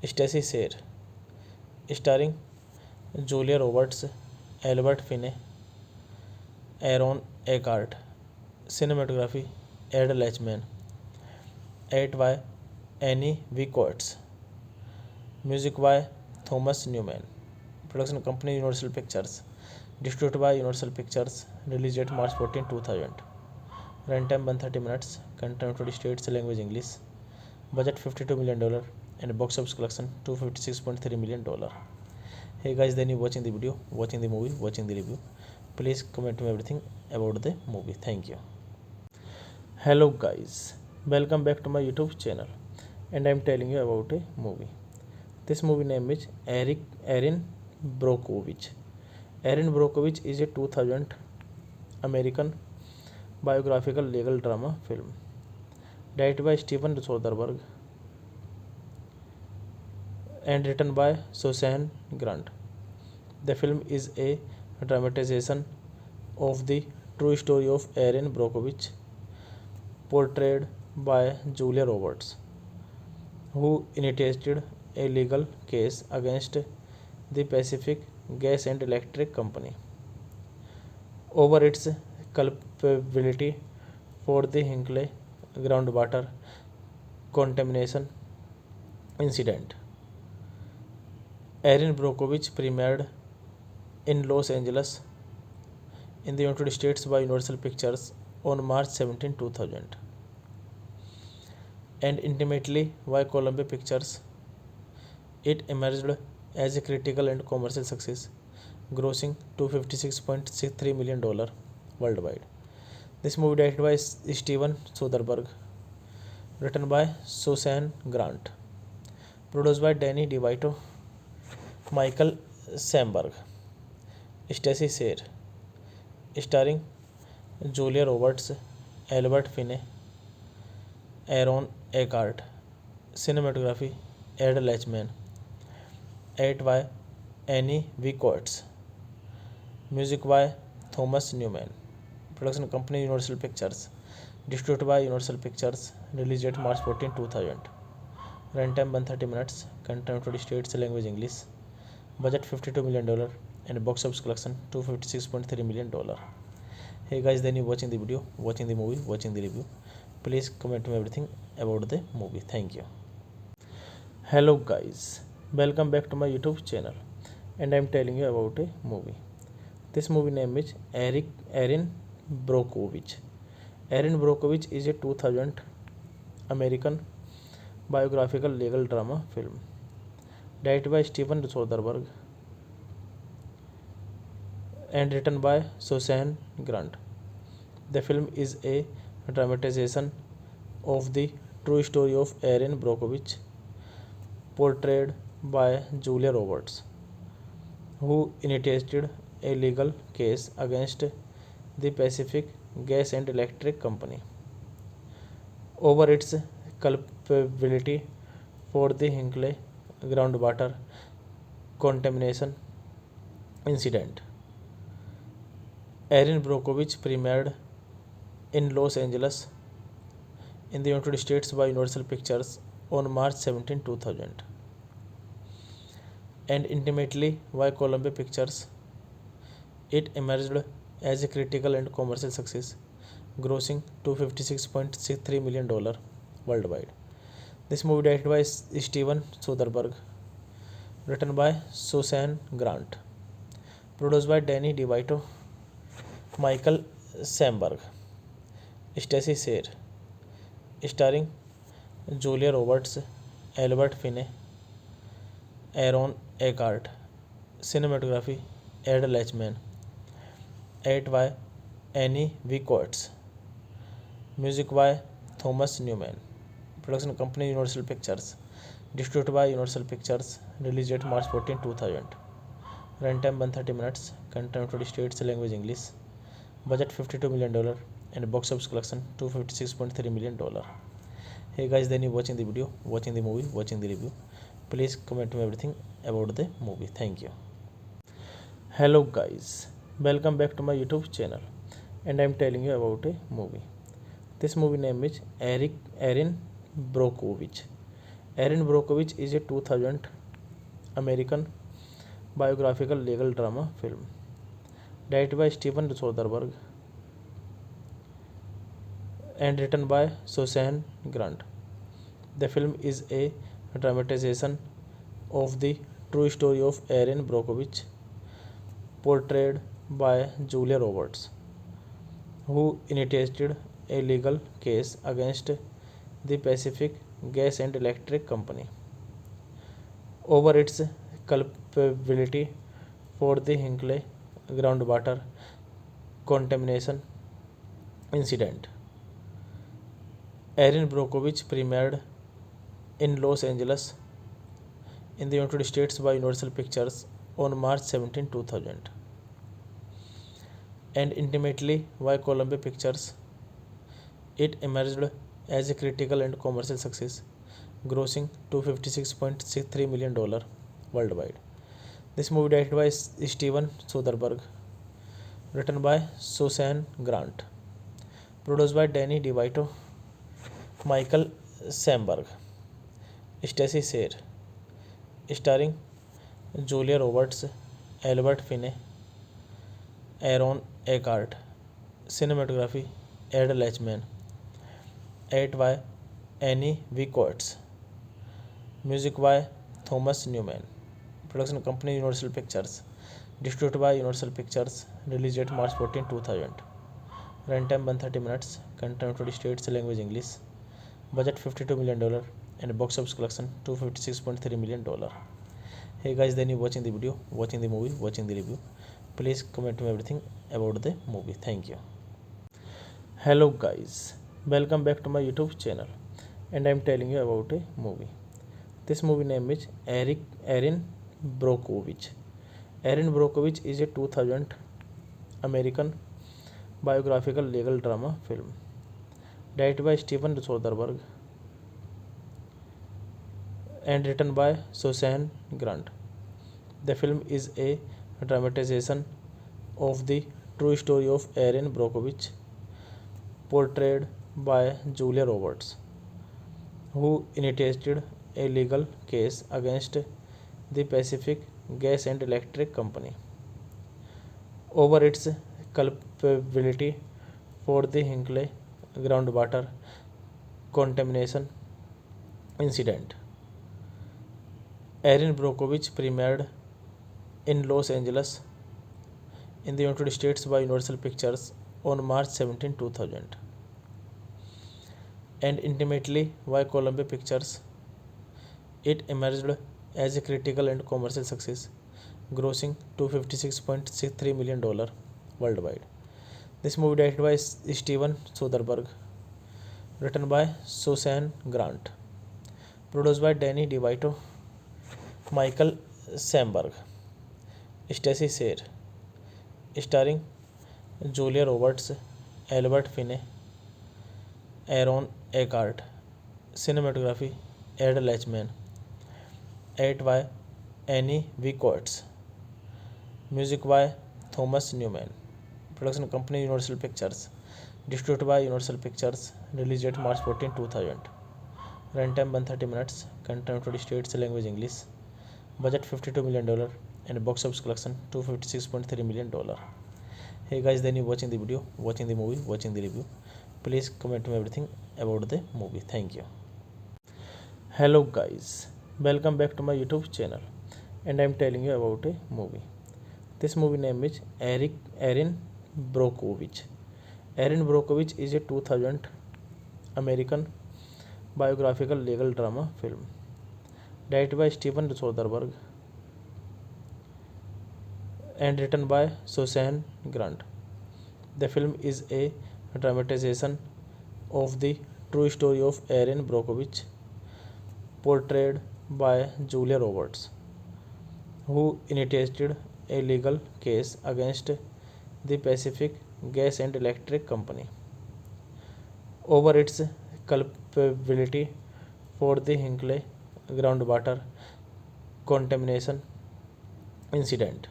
Stacey Sayre, starring Julia Roberts, Albert Finney, Aaron Eckhart, cinematography Ed Lachman, edited by Annie V. Coates, music by Thomas Newman, production company Universal Pictures, distributed by Universal Pictures, release date March 14, 2000, runtime 130 minutes, content United States language English, budget $52 million, and box office collection $256.3 million. Hey guys, then you watching the video, watching the movie, watching the review. Please comment me everything about the movie. Thank you. Hello guys, welcome back to my YouTube channel, and I'm telling you about a movie. This movie name is Erin Brockovich. Erin Brockovich is a 2000 American biographical legal drama film directed by Steven Soderbergh and written by Susan Grant. The film is a dramatization of the true story of Erin Brockovich, portrayed by Julia Roberts, who initiated a legal case against the Pacific Gas and Electric Company over its culpability for the Hinkley groundwater contamination incident. Erin Brockovich premiered in Los Angeles in the United States by Universal Pictures on March 17, 2000, and intimately by Columbia Pictures. It emerged as a critical and commercial success, grossing $256.63 million worldwide. This movie directed by Steven Soderbergh, written by Susan Grant, produced by Danny DeVito, Michael Samberg, Stacey Sayre, starring Julia Roberts, Albert Finney, Aaron Eckhart, cinematography Ed Lachman, edited by Annie V. Coates, music by Thomas Newman, production company Universal Pictures, distributed by Universal Pictures, release date March 14, 2000, runtime 130 minutes, content 20 states, language English, budget $52 million, and box office collection $256.3 million. Hey guys, then you watching the video, watching the movie, watching the review. Please comment me everything about the movie. Thank you. Hello guys, welcome back to my YouTube channel, and I am telling you about a movie. This movie name is Erin Brockovich. Erin Brockovich is a 2000 American biographical legal drama film directed by Steven Soderbergh and written by Susan Grant. The film is a dramatization of the true story of Erin Brockovich, portrayed by Julia Roberts, who initiated a legal case against the Pacific Gas and Electric Company over its culpability for the Hinkley groundwater contamination incident. Erin Brockovich premiered in Los Angeles in the United States by Universal Pictures on March 17, 2000, and intimately by Columbia Pictures. It emerged as a critical and commercial success, grossing $256.63 million worldwide. This movie directed by Steven Soderbergh, written by Susan Grant, produced by Danny DeVito, Michael Samberg, Stacey Sayre, starring Julia Roberts, Albert Finney, Aaron Eckhart, cinematography Ed Lachman, edited by Annie V. Coates, music by Thomas Newman, production company Universal Pictures, distributed by Universal Pictures, release date March 14, 2000, runtime 130 minutes, content 20 states, language English, budget $52 million, and box office collection $256.3 million. Hey guys, then you watching the video, watching the movie, watching the review. Please comment me everything about the movie. Thank you. Hello guys, welcome back to my YouTube channel, and I am telling you about a movie. This movie name is Erin Brockovich. Erin Brockovich is a 2000 American biographical legal drama film directed by Steven Soderbergh and written by Susan Grant. The film is a dramatization of the true story of Erin Brockovich, portrayed by Julia Roberts, who initiated a legal case against the Pacific Gas and Electric Company over its culpability for the Hinkley groundwater contamination incident. Erin Brockovich premiered in Los Angeles in the United States by Universal Pictures on March 17, 2000, and intimately by Columbia Pictures. It emerged as a critical and commercial success, grossing $256.63 million worldwide. This movie directed by Steven Soderbergh, written by Susan Grant, produced by Danny DeVito, Michael Samberg, Stacey Sayre, starring Julia Roberts, Albert Finney, Aaron Eckhart, cinematography Ed Lachman, edited by Annie V. Coates, music by Thomas Newman, production company Universal Pictures, distributed by Universal Pictures, released date March 14, 2000. Runtime 130 minutes, content 20 states, language English, budget $52 million, and box office collection $256.3 million. Hey guys, then you watching the video, watching the movie, watching the review. Please comment me everything about the movie. Thank you. Hello guys, welcome back to my YouTube channel, and I am telling you about a movie. This movie name is Erin Brockovich. Erin Brockovich is a 2000 American biographical legal drama film directed by Steven Soderbergh and written by Susan Grant. The film is a dramatization of the true story of Erin Brockovich, portrayed by Julia Roberts, who initiated a legal case against the Pacific Gas and Electric Company over its culpability for the Hinkley groundwater contamination incident. Erin Brockovich premiered in Los Angeles in the United States by Universal Pictures on March 17, 2000, and intimately by Columbia Pictures. It emerged as a critical and commercial success, grossing $256.63 million worldwide. This movie directed by Steven Soderbergh, written by Susan Grant, produced by Danny DeVito, Michael Samberg, Stacey Sayre, starring Julia Roberts, Albert Finney, Aaron Eckhart, cinematography Ed Lachman, edited by Annie V. Coates, music by Thomas Newman, production company Universal Pictures, distributed by Universal Pictures, released date March 14, 2000. Runtime 130 minutes, content 20 states, language English, budget $52 million, and box office collection $256.3 million. Hey guys, then you watching the video, watching the movie, watching the review. Please comment me everything about the movie. Thank you. Hello guys, welcome back to my YouTube channel, and I am telling you about a movie. This movie name is Erin Brockovich. Erin Brockovich is a 2000 American biographical legal drama film directed by Steven Soderbergh and written by Susan Grant. The film is a dramatization of the true story of Erin Brockovich, portrayed by Julia Roberts, who initiated a legal case against the Pacific Gas and Electric Company over its culpability for the Hinkley groundwater contamination incident.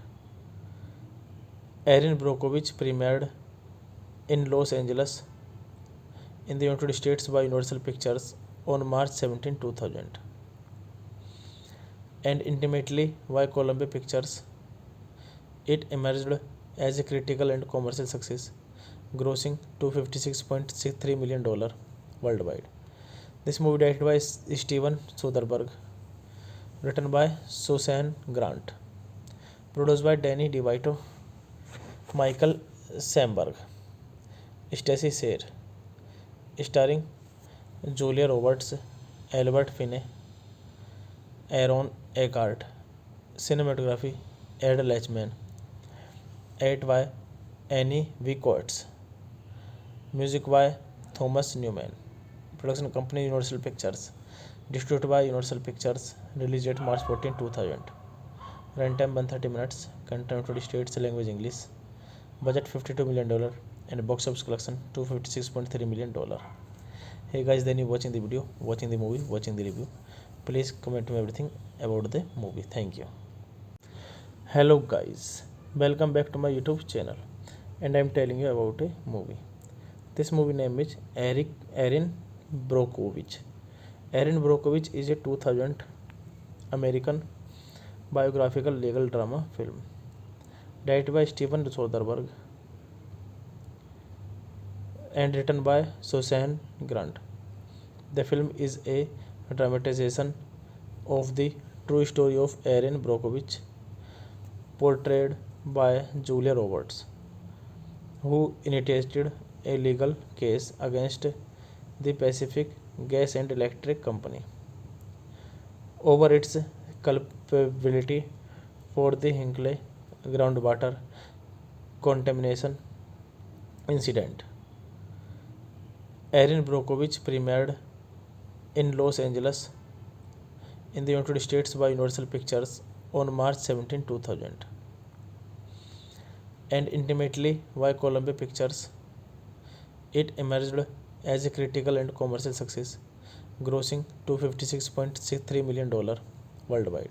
Erin Brockovich premiered in Los Angeles in the United States by Universal Pictures on March 17, 2000, and intimately by Columbia Pictures. It emerged as a critical and commercial success, grossing $256.63 million worldwide. This movie directed by Steven Soderbergh, written by Susan Grant, produced by Danny DeVito, Michael Samberg, Stacey Sayre, starring Julia Roberts, Albert Finney, Aaron Eckhart, cinematography Ed Lachman, edited by Annie V. Coates, music by Thomas Newman, production company Universal Pictures, distributed by Universal Pictures, released date March 14, 2000. Runtime 130 minutes, content 20 states, language English, budget $52 million, and box office collection $256.3 million. Hey guys, then you watching the video, watching the movie, watching the review. Please comment me everything about the movie. Thank you. Hello guys, welcome back to my YouTube channel, and I am telling you about a movie. This movie name is Erin Brockovich. Erin Brockovich is a 2000 American biographical legal drama film directed by Steven Soderbergh and written by Susan Grant. The film is a dramatization of the true story of Erin Brockovich, portrayed by Julia Roberts, who initiated a legal case against the Pacific Gas and Electric Company over its culpability for the Hinkley groundwater contamination incident. Erin Brockovich premiered in Los Angeles in the United States by Universal Pictures on March 17, 2000, and intimately by Columbia Pictures. It emerged as a critical and commercial success, grossing $256.63 million worldwide.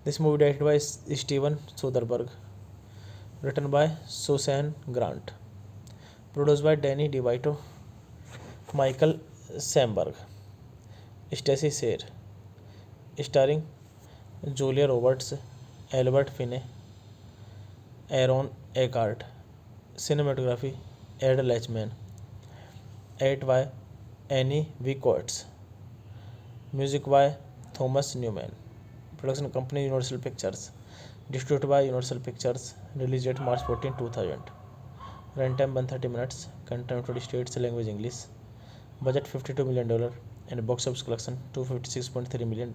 This movie directed by Steven Soderbergh, written by Susan Grant, produced by Danny DeVito, Michael Samberg, Stacey Sayre, starring Julia Roberts, Albert Finney, Aaron Eckhart, cinematography Ed Lachman, edited by Annie V. Coates, music by Thomas Newman, production company Universal Pictures, distributed by Universal Pictures, released date March 14, 2000, runtime 130 minutes, content 20 states, language English, budget $52 million, and box office collection $256.3 million.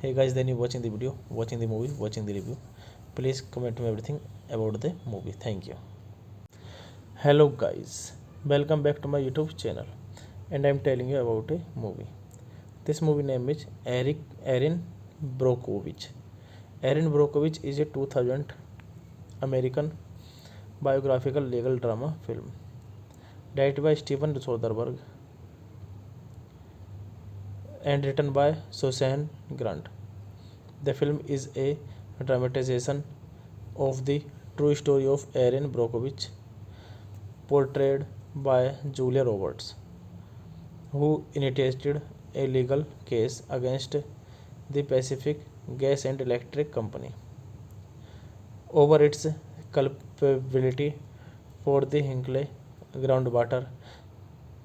Hey guys, then you watching the video, watching the movie, watching the review. Please comment me everything about the movie. Thank you. Hello guys, welcome back to my YouTube channel, and I am telling you about a movie. This movie name is Erin Brockovich. Erin Brockovich is a 2000 American biographical legal drama film directed by Steven Soderbergh and written by Susan Grant. The film is a dramatization of the true story of Erin Brockovich, portrayed by Julia Roberts, who initiated a legal case against the Pacific Gas and Electric Company over its culpability for the Hinkley groundwater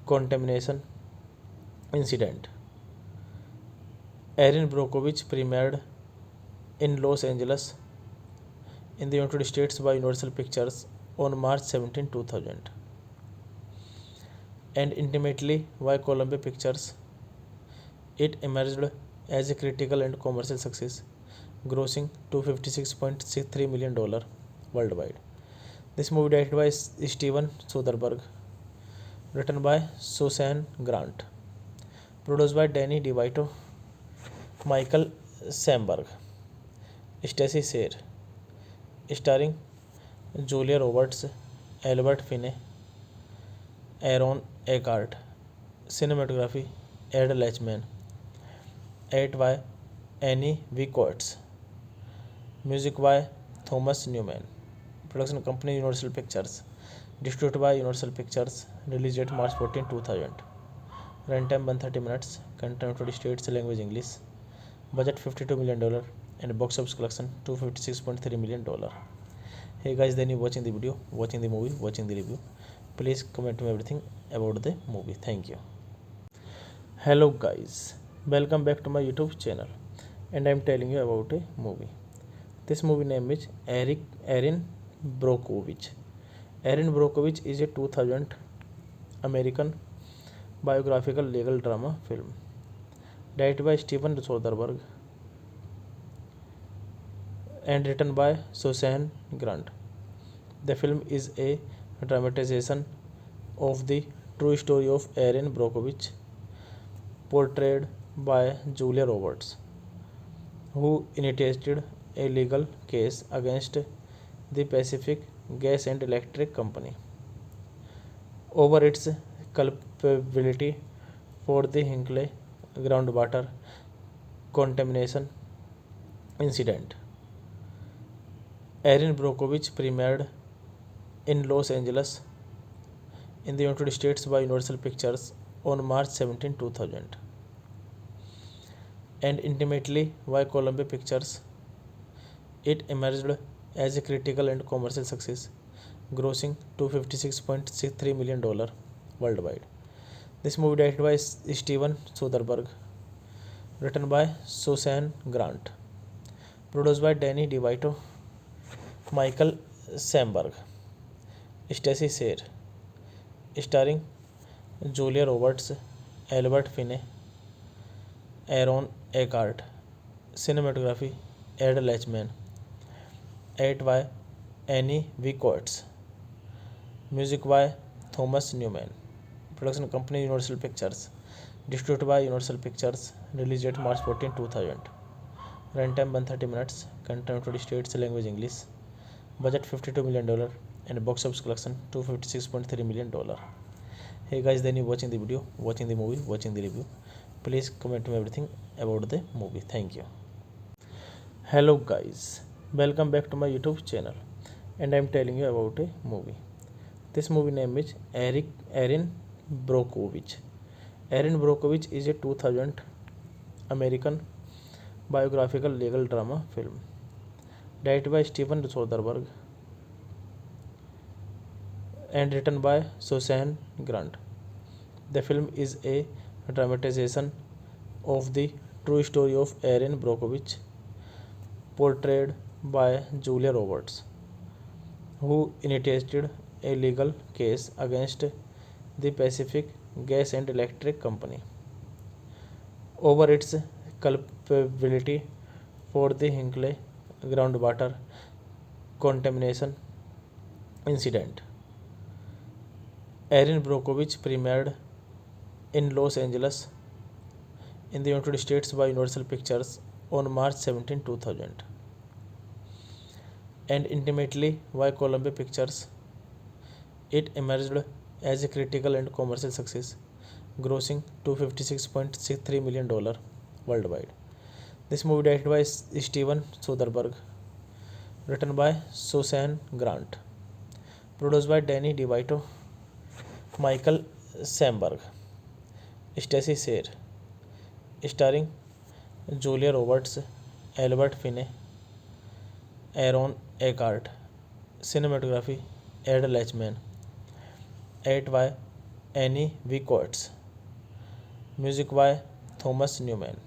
contamination incident. Erin Brockovich premiered in Los Angeles in the United States by Universal Pictures on March 17, 2000, and intimately by Columbia Pictures. It emerged as a critical and commercial success, grossing $256.63 million worldwide. This movie directed by Steven Soderbergh, written by Susan Grant, produced by Danny DeVito, Michael Samberg, Stacey Sayre, starring Julia Roberts, Albert Finney, Aaron Eckhart, cinematography Ed Lachman, edited by Annie V. Coates, music by Thomas Newman, production company Universal Pictures, distributed by Universal Pictures, released date March 14, 2000, runtime 130 minutes, content 20 states, language English, budget $52 million, and box office collection $256.3 million. Hey guys, then you watching the video, watching the movie, watching the review. Please comment me everything about the movie. Thank you. Hello guys, welcome back to my YouTube channel, and I am telling you about a movie. This movie name is Erin Brockovich. Erin Brockovich is a 2000 American biographical legal drama film directed by Steven Soderbergh and written by Susan Grant. The film is a dramatization of the true story of Erin Brockovich, portrayed by Julia Roberts, who initiated a legal case against the Pacific Gas and Electric Company over its culpability for the Hinkley groundwater contamination incident. Erin Brockovich premiered in Los Angeles in the United States by Universal Pictures on March 17, 2000, and intimately by Columbia Pictures. It emerged as a critical and commercial success, grossing $256.63 million worldwide. This movie directed by Steven Soderbergh, written by Susan Grant, produced by Danny DeVito, Michael Samberg, Stacey Sher, starring Julia Roberts, Albert Finney, Aaron Eckhart, cinematography Ed Lachman, edited by Annie V. Coates, music by Thomas Newman, production company Universal Pictures, distributed by Universal Pictures, released date March 14, 2000, runtime 130 minutes, content 20 states, language English, budget $52 million, and box office collection $256.3 million. Hey guys, then you watching the video, watching the movie, watching the review. Please comment me everything about the movie. Thank you. Hello guys, welcome back to my YouTube channel, and I am telling you about a movie. This movie name is Erin Brockovich. Erin Brockovich is a 2000 American biographical legal drama film directed by Steven Soderbergh and written by Susan Grant. The film is a dramatization of the true story of Erin Brockovich, portrayed by Julia Roberts, who initiated a legal case against the Pacific Gas and Electric Company over its culpability for the Hinkley groundwater contamination incident. Erin Brockovich premiered in Los Angeles in the United States by Universal Pictures on March 17, 2000, and intimately by Columbia Pictures. It emerged as a critical and commercial success, grossing $256.63 million worldwide. This movie directed by Steven Soderbergh, written by Susan Grant, produced by Danny DeVito, Michael Samberg, Stacey Sher, starring Julia Roberts, Albert Finney, Aaron Eckhart, cinematography Ed Lachman, edited by Annie V. Coates, music by Thomas Newman,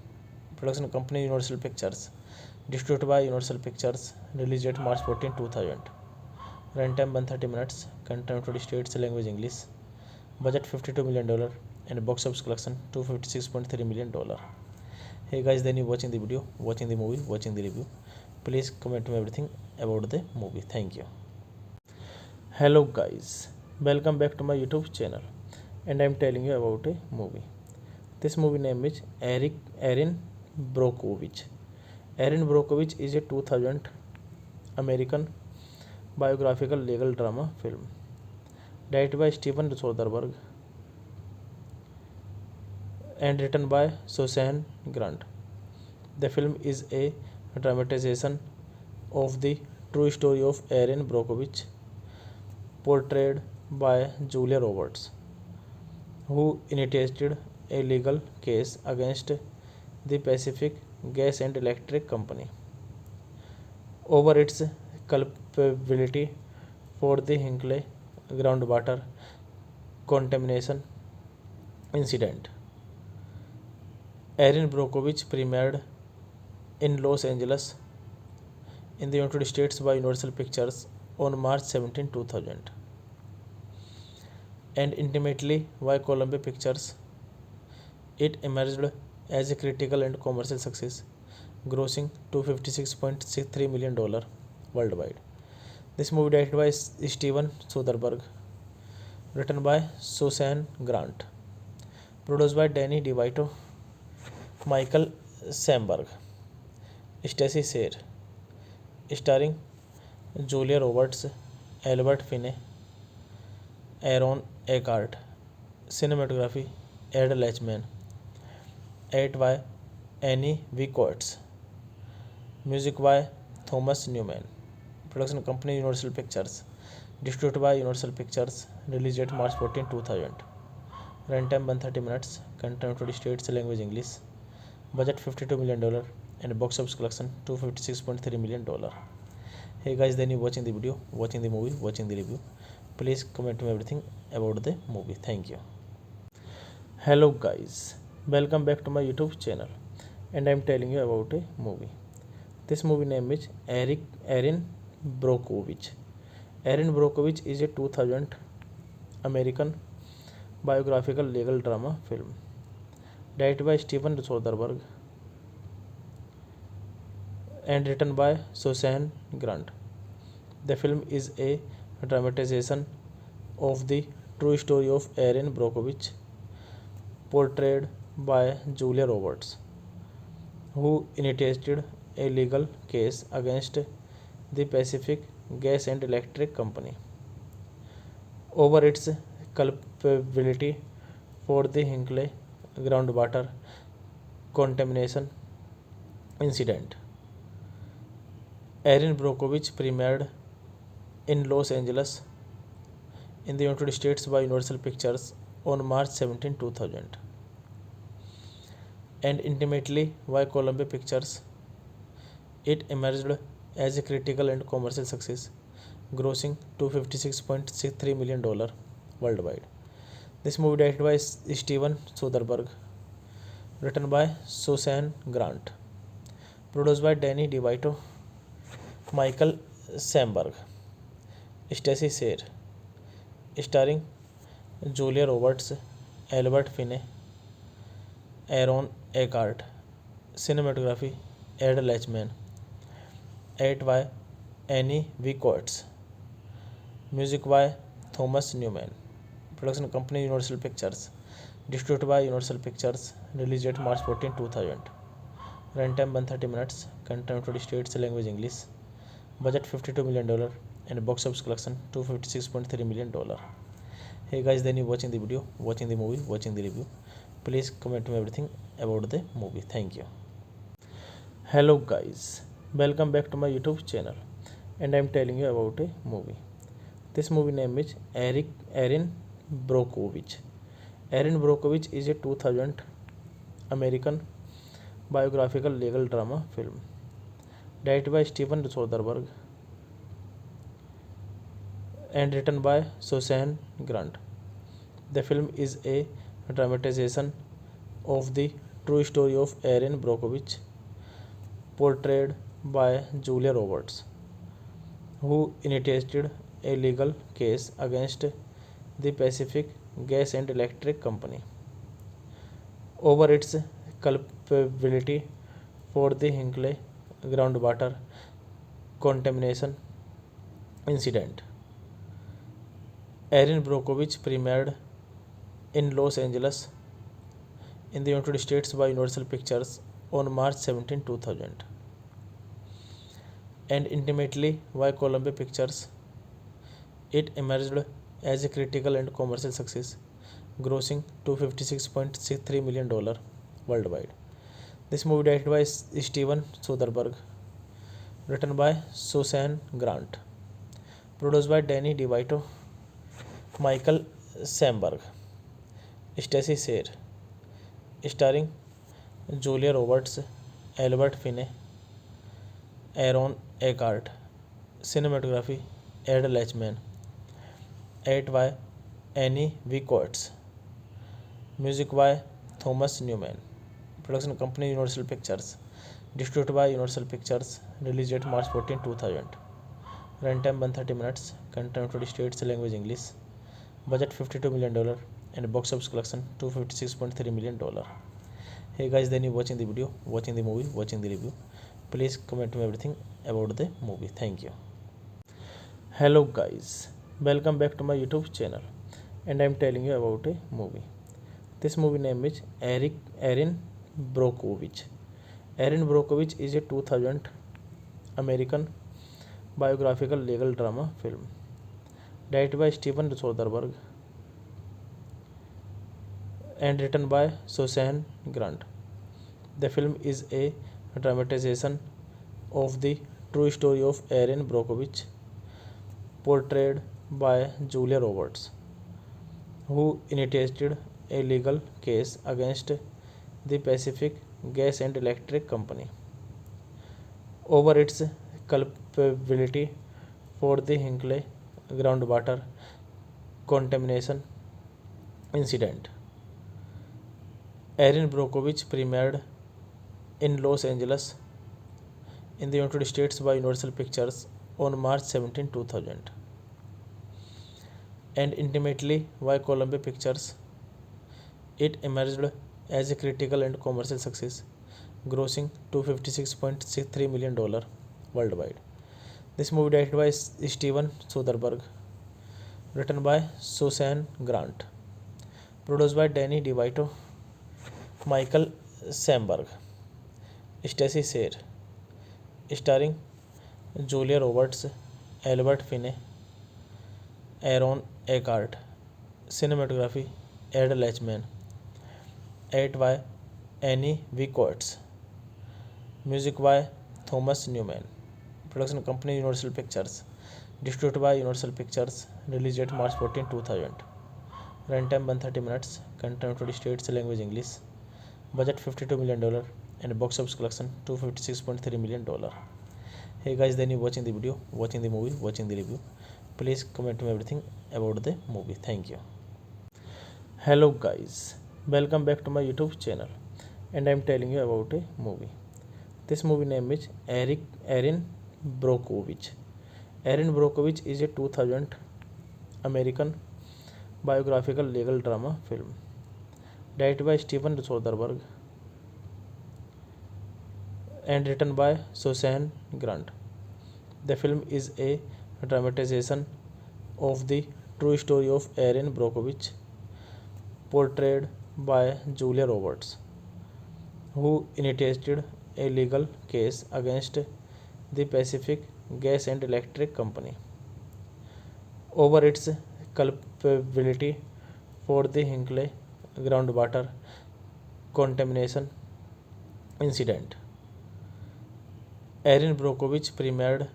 production company Universal Pictures, distributed by Universal Pictures, released date March 14, 2000, runtime 130 minutes, content 20 states, language English, budget $52 million, and box office collection $256.3 million. Hey guys, then you watching the video, watching the movie, watching the review. Please comment me everything about the movie. Thank you. Hello guys, welcome back to my YouTube channel, and I am telling you about a movie. This movie name is Erin Brockovich. Erin Brockovich is a 2000 American biographical legal drama film directed by Steven Soderbergh and written by Susan Grant. The film is a dramatization of the true story of Erin Brockovich, portrayed by Julia Roberts, who initiated a legal case against the Pacific Gas and Electric Company over its culpability for the Hinkley groundwater contamination incident. Erin Brockovich premiered in Los Angeles in the United States by Universal Pictures on March 17, 2000, and intimately by Columbia Pictures. It emerged as a critical and commercial success, grossing $256.63 million worldwide. This movie directed by Steven Soderbergh, written by Susan Grant, produced by Danny DeVito, Michael Samberg, Stacey Sher, starring Julia Roberts, Albert Finney, Aaron Eckhart, cinematography Ed Lachman, edited by Annie V. Coates, music by Thomas Newman, production company Universal Pictures, distributed by Universal Pictures, released date March 14, 2000, runtime 130 minutes, content 20 states, language English, budget $52 million, and box office collection $256.3 million. Hey guys, then you watching the video, watching the movie, watching the review. Please comment me everything about the movie. Thank you. Hello guys, welcome back to my YouTube channel, and I am telling you about a movie. This movie name is Erin Brockovich. Erin Brockovich is a 2000 American biographical legal drama film directed by Steven Soderbergh and written by Susan Grant. The film is a dramatization of the true story of Erin Brockovich, portrayed by Julia Roberts, who initiated a legal case against the Pacific Gas and Electric Company over its culpability for the Hinkley groundwater contamination incident. Erin Brockovich premiered in Los Angeles in the United States by Universal Pictures on March 17, 2000, and intimately by Columbia Pictures. It emerged as a critical and commercial success, grossing $256.63 million worldwide. This movie directed by Steven Soderbergh, written by Susan Grant, produced by Danny DeVito, Michael Samberg, Stacey Sayre, starring Julia Roberts, Albert Finney, Aaron Eckhart, cinematography Ed Lachman, edited by Annie V. Coates, music by Thomas Newman, production company Universal Pictures, distributed by Universal Pictures, released date March 14, 2000, runtime 130 minutes, content United States language English, budget $52 million, and box office collection $256.3 million. Hey guys, then you watching the video, watching the movie, watching the review. Please comment me everything about the movie. Thank you. Hello guys, welcome back to my YouTube channel, and I am telling you about a movie. This movie name is Erin Brockovich. Erin Brockovich is a 2000 American biographical legal drama film directed by Steven Soderbergh and written by Susan Grant. The film is a dramatization of the true story of Erin Brockovich, portrayed by Julia Roberts, who initiated a legal case against the Pacific Gas and Electric Company over its culpability for the Hinkley groundwater contamination incident. Erin Brockovich premiered in Los Angeles in the United States by Universal Pictures on March 17, 2000, and intimately by Columbia Pictures. It emerged as a critical and commercial success, grossing $256.63 million worldwide. This movie directed by Steven Soderbergh, written by Susan Grant, produced by Danny DeVito, Michael Samberg, Stacey Sayre, starring Julia Roberts, Albert Finney, Aaron Eckhart, cinematography Ed Lachman, edited by Annie V. Coates, music by Thomas Newman, production company Universal Pictures, distributed by Universal Pictures, released date March 14, 2000, runtime 130 minutes, content United States language English, budget $52 million, and box office collection $256.3 million. Hey guys, then you watching the video, watching the movie, watching the review. Please comment me everything about the movie. Thank you. Hello guys, welcome back to my YouTube channel, and I am telling you about a movie. This movie name is Erin Brockovich. Erin Brockovich is a 2000 American biographical legal drama film directed by Steven Soderbergh and written by Susan Grant. The film is a dramatization of the true story of Erin Brockovich, portrayed by Julia Roberts, who initiated a legal case against the Pacific Gas and Electric Company over its culpability for the Hinkley groundwater contamination incident. Erin Brockovich premiered in Los Angeles in the United States by Universal Pictures on March 17, 2000. And intimately why Columbia Pictures. It emerged as a critical and commercial success, grossing $256.63 million worldwide. This movie directed by Steven Soderbergh, written by Susan Grant, produced by Danny DeVito, Michael Samberg, Stacey Sayre, starring Julia Roberts, Albert Finney, Aaron Eckhart, cinematography Ed Lachman, edited by Annie V. Coates, music by Thomas Newman, production company Universal Pictures, distributed by Universal Pictures, released date March 14, 2000. Runtime 130 minutes, content 20 states, language English, budget $52 million, and box office collection $256.3 million. Hey guys, then you watching the video, watching the movie, watching the review. Please comment me everything about the movie. Thank you. Hello guys, welcome back to my YouTube channel, and I am telling you about a movie. This movie name is Erin Brockovich. Erin Brockovich is a 2000 American biographical legal drama film directed by Steven Soderbergh and written by Susan Grant. The film is a dramatization of the true story of Erin Brockovich, portrayed by Julia Roberts, who initiated a legal case against the Pacific Gas and Electric Company over its culpability for the Hinkley groundwater contamination incident. Erin Brockovich premiered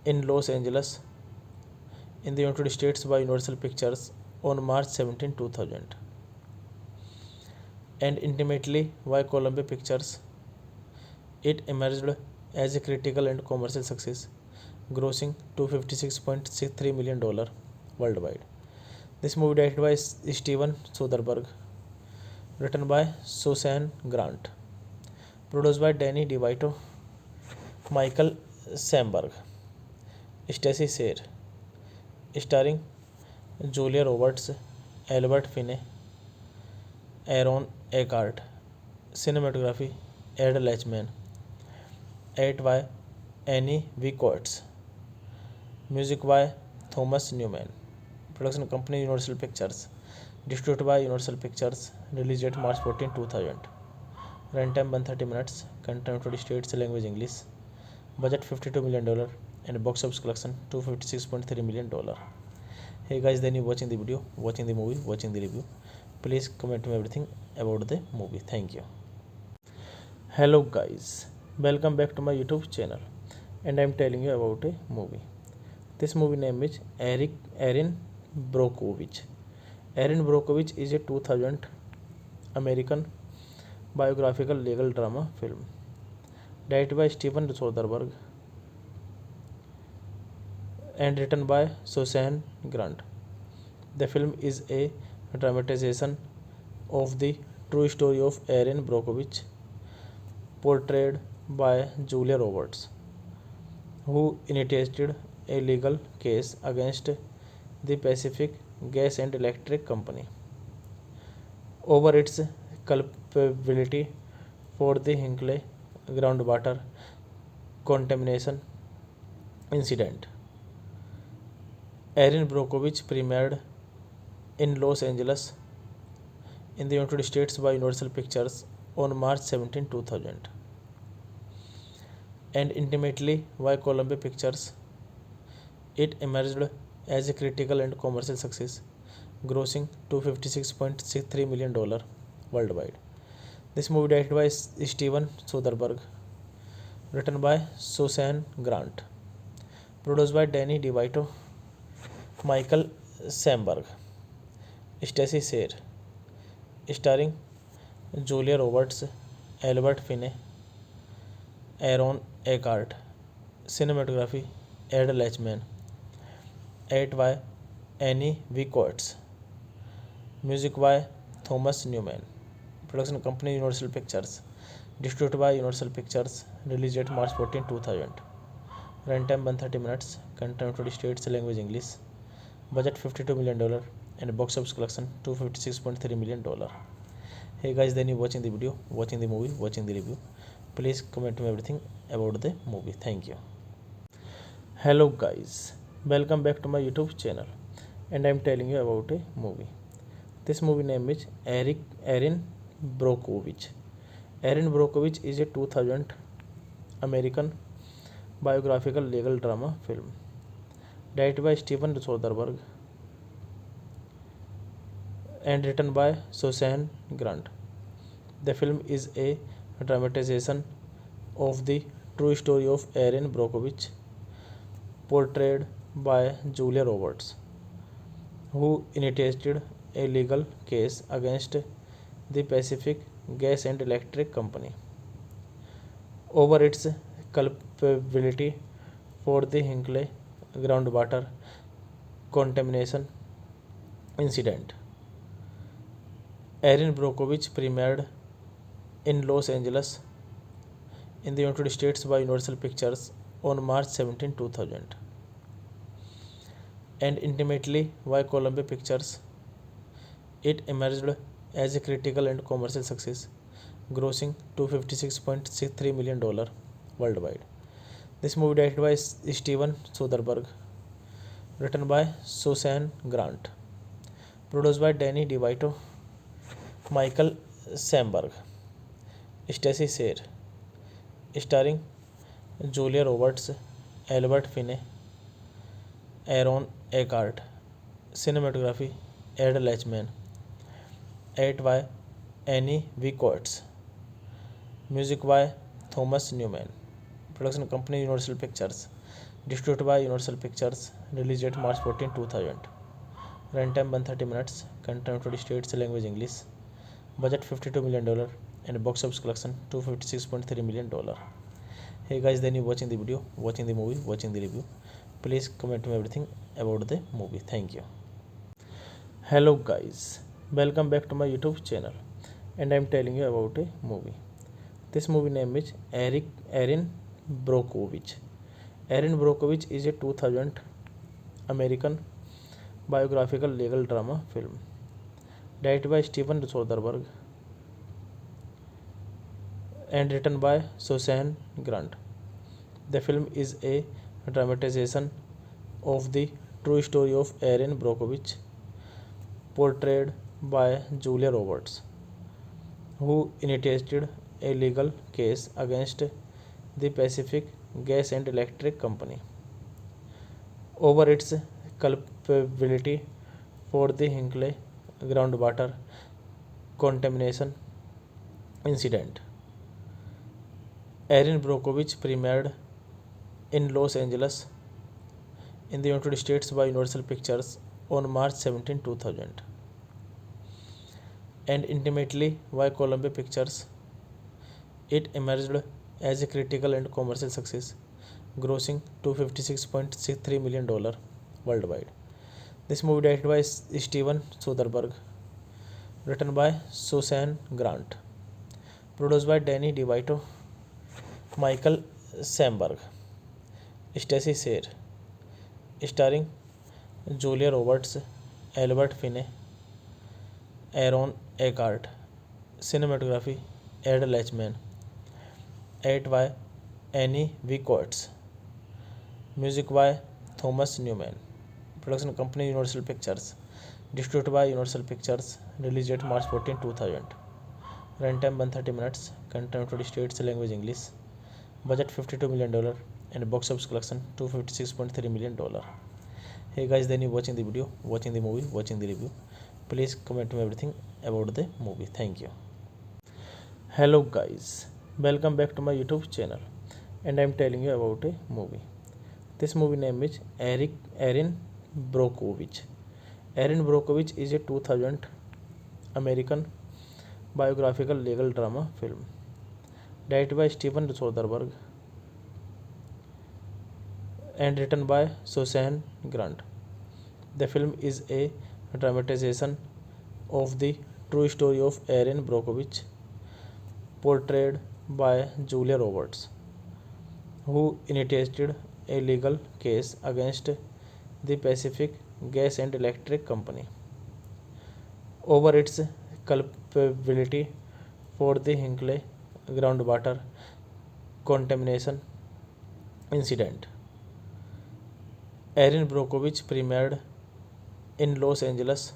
in Los Angeles in the United States by Universal Pictures on March 17, 2000. And intimately why Columbia Pictures. It emerged as a critical and commercial success, grossing $256.63 million worldwide. This movie directed by Steven Soderbergh, written by Susan Grant, produced by Danny DeVito, Michael Samberg, Stacey Sayre, starring Julia Roberts, Albert Finney, Aaron Eckhart, cinematography Ed Lachman, edited by Annie V. Coates, music by Thomas Newman, production company Universal Pictures, distributed by Universal Pictures, released date March 14, 2000. Runtime 130 minutes, content 20 states, language English, budget $52 million, and box office collection $256.3 million. Hey guys, then you watching the video, watching the movie, watching the review. Please comment me everything about the movie. Thank you. Hello guys, welcome back to my YouTube channel, and I am telling you about a movie. This movie name is Erin Brockovich. Erin Brockovich is a 2000 American biographical legal drama film directed by Steven Soderbergh and written by Susan Grant. The film is a dramatization of the true story of Erin Brockovich, portrayed by Julia Roberts, who initiated a legal case against the Pacific Gas and Electric Company over its culpability for the Hinkley groundwater contamination incident. Erin Brockovich premiered in Los Angeles in the United States by Universal Pictures on March 17, 2000. And intimately why Columbia Pictures. It emerged as a critical and commercial success, grossing $256.63 million worldwide. This movie directed by Steven Soderbergh, written by Susan Grant, produced by Danny DeVito, Michael Samberg, Stacey Sayre, starring Julia Roberts, Albert Finney, Aaron Eckhart, cinematography Ed Lachman, edited by Annie V. Coates, music by Thomas Newman, production company Universal Pictures, distributed by Universal Pictures, released date March 14, 2000. Runtime 130 minutes. Content 20 states, language English. Budget $52 million and box office collection $256.3 million. Hey guys, then you watching the video, watching the movie, watching the review. Please comment me everything about the movie. Thank you. Hello guys, welcome back to my YouTube channel, and I'm telling you about a movie. This movie name is Erin Brockovich. Erin Brockovich is a 2000 American biographical legal drama film directed by Steven Soderbergh and written by Susan Grant. The film is a dramatization of the true story of Erin Brockovich, portrayed by Julia Roberts, who initiated a legal case against the Pacific Gas and Electric Company over its culpability for the Hinkley groundwater contamination incident. Erin Brockovich premiered in Los Angeles in the United States by Universal Pictures on March 17, 2000, and intimately by Columbia Pictures. It emerged as a critical and commercial success, grossing $256.63 million worldwide. This movie directed by Steven Soderbergh, written by Susan Grant, produced by Danny DeVito, Michael Samberg, Stacey Sayre, starring Julia Roberts, Albert Finney, Aaron Eckhart, cinematography Ed Lachman, edited by Annie V. Coates, music by Thomas Newman, production company Universal Pictures, distributed by Universal Pictures, released date March 14, 2000. Runtime 130 minutes, content 20 states, language English. Budget $52 million and box office collection $256.3 million. Hey guys, then you watching the video, watching the movie, watching the review. Please comment me everything about the movie. Thank you. Hello guys, welcome back to my YouTube channel, and I'm telling you about a movie. This movie name is Erin Brockovich. Erin Brockovich is a 2000 American biographical legal drama film directed by Steven Soderbergh and written by Susan Grant. The film is a dramatization of the true story of Erin Brockovich, portrayed by Julia Roberts, who initiated a legal case against the Pacific Gas and Electric Company over its culpability for the Hinkley groundwater contamination incident. Erin Brockovich premiered in Los Angeles in the United States by Universal Pictures on March 17, 2000, and intimately by Columbia Pictures. It emerged as a critical and commercial success, grossing $256.63 million worldwide. This movie directed by Steven Soderbergh, written by Susan Grant, produced by Danny DeVito, Michael Samberg, Stacey Sayre, starring Julia Roberts, Albert Finney, Aaron Eckhart, cinematography Ed Lachman, edited by Annie V. Coates, music by Thomas Newman, production company Universal Pictures, distributed by Universal Pictures, released date March 14, 2000. Runtime 130 minutes, content 20 states, language English. Budget $52 million and box office collection $256.3 million. Hey guys, then you watching the video, watching the movie, watching the review. Please comment me everything about the movie. Thank you. Hello guys, welcome back to my YouTube channel, and I'm telling you about a movie. This movie name is Erin Brockovich. Erin Brockovich is a 2000 American biographical legal drama film directed by Steven Soderbergh and written by Susan Grant. The film is a dramatization of the true story of Erin Brockovich, portrayed by Julia Roberts, who initiated a legal case against the Pacific Gas and Electric Company over its culpability for the Hinkley groundwater contamination incident. Erin Brockovich premiered in Los Angeles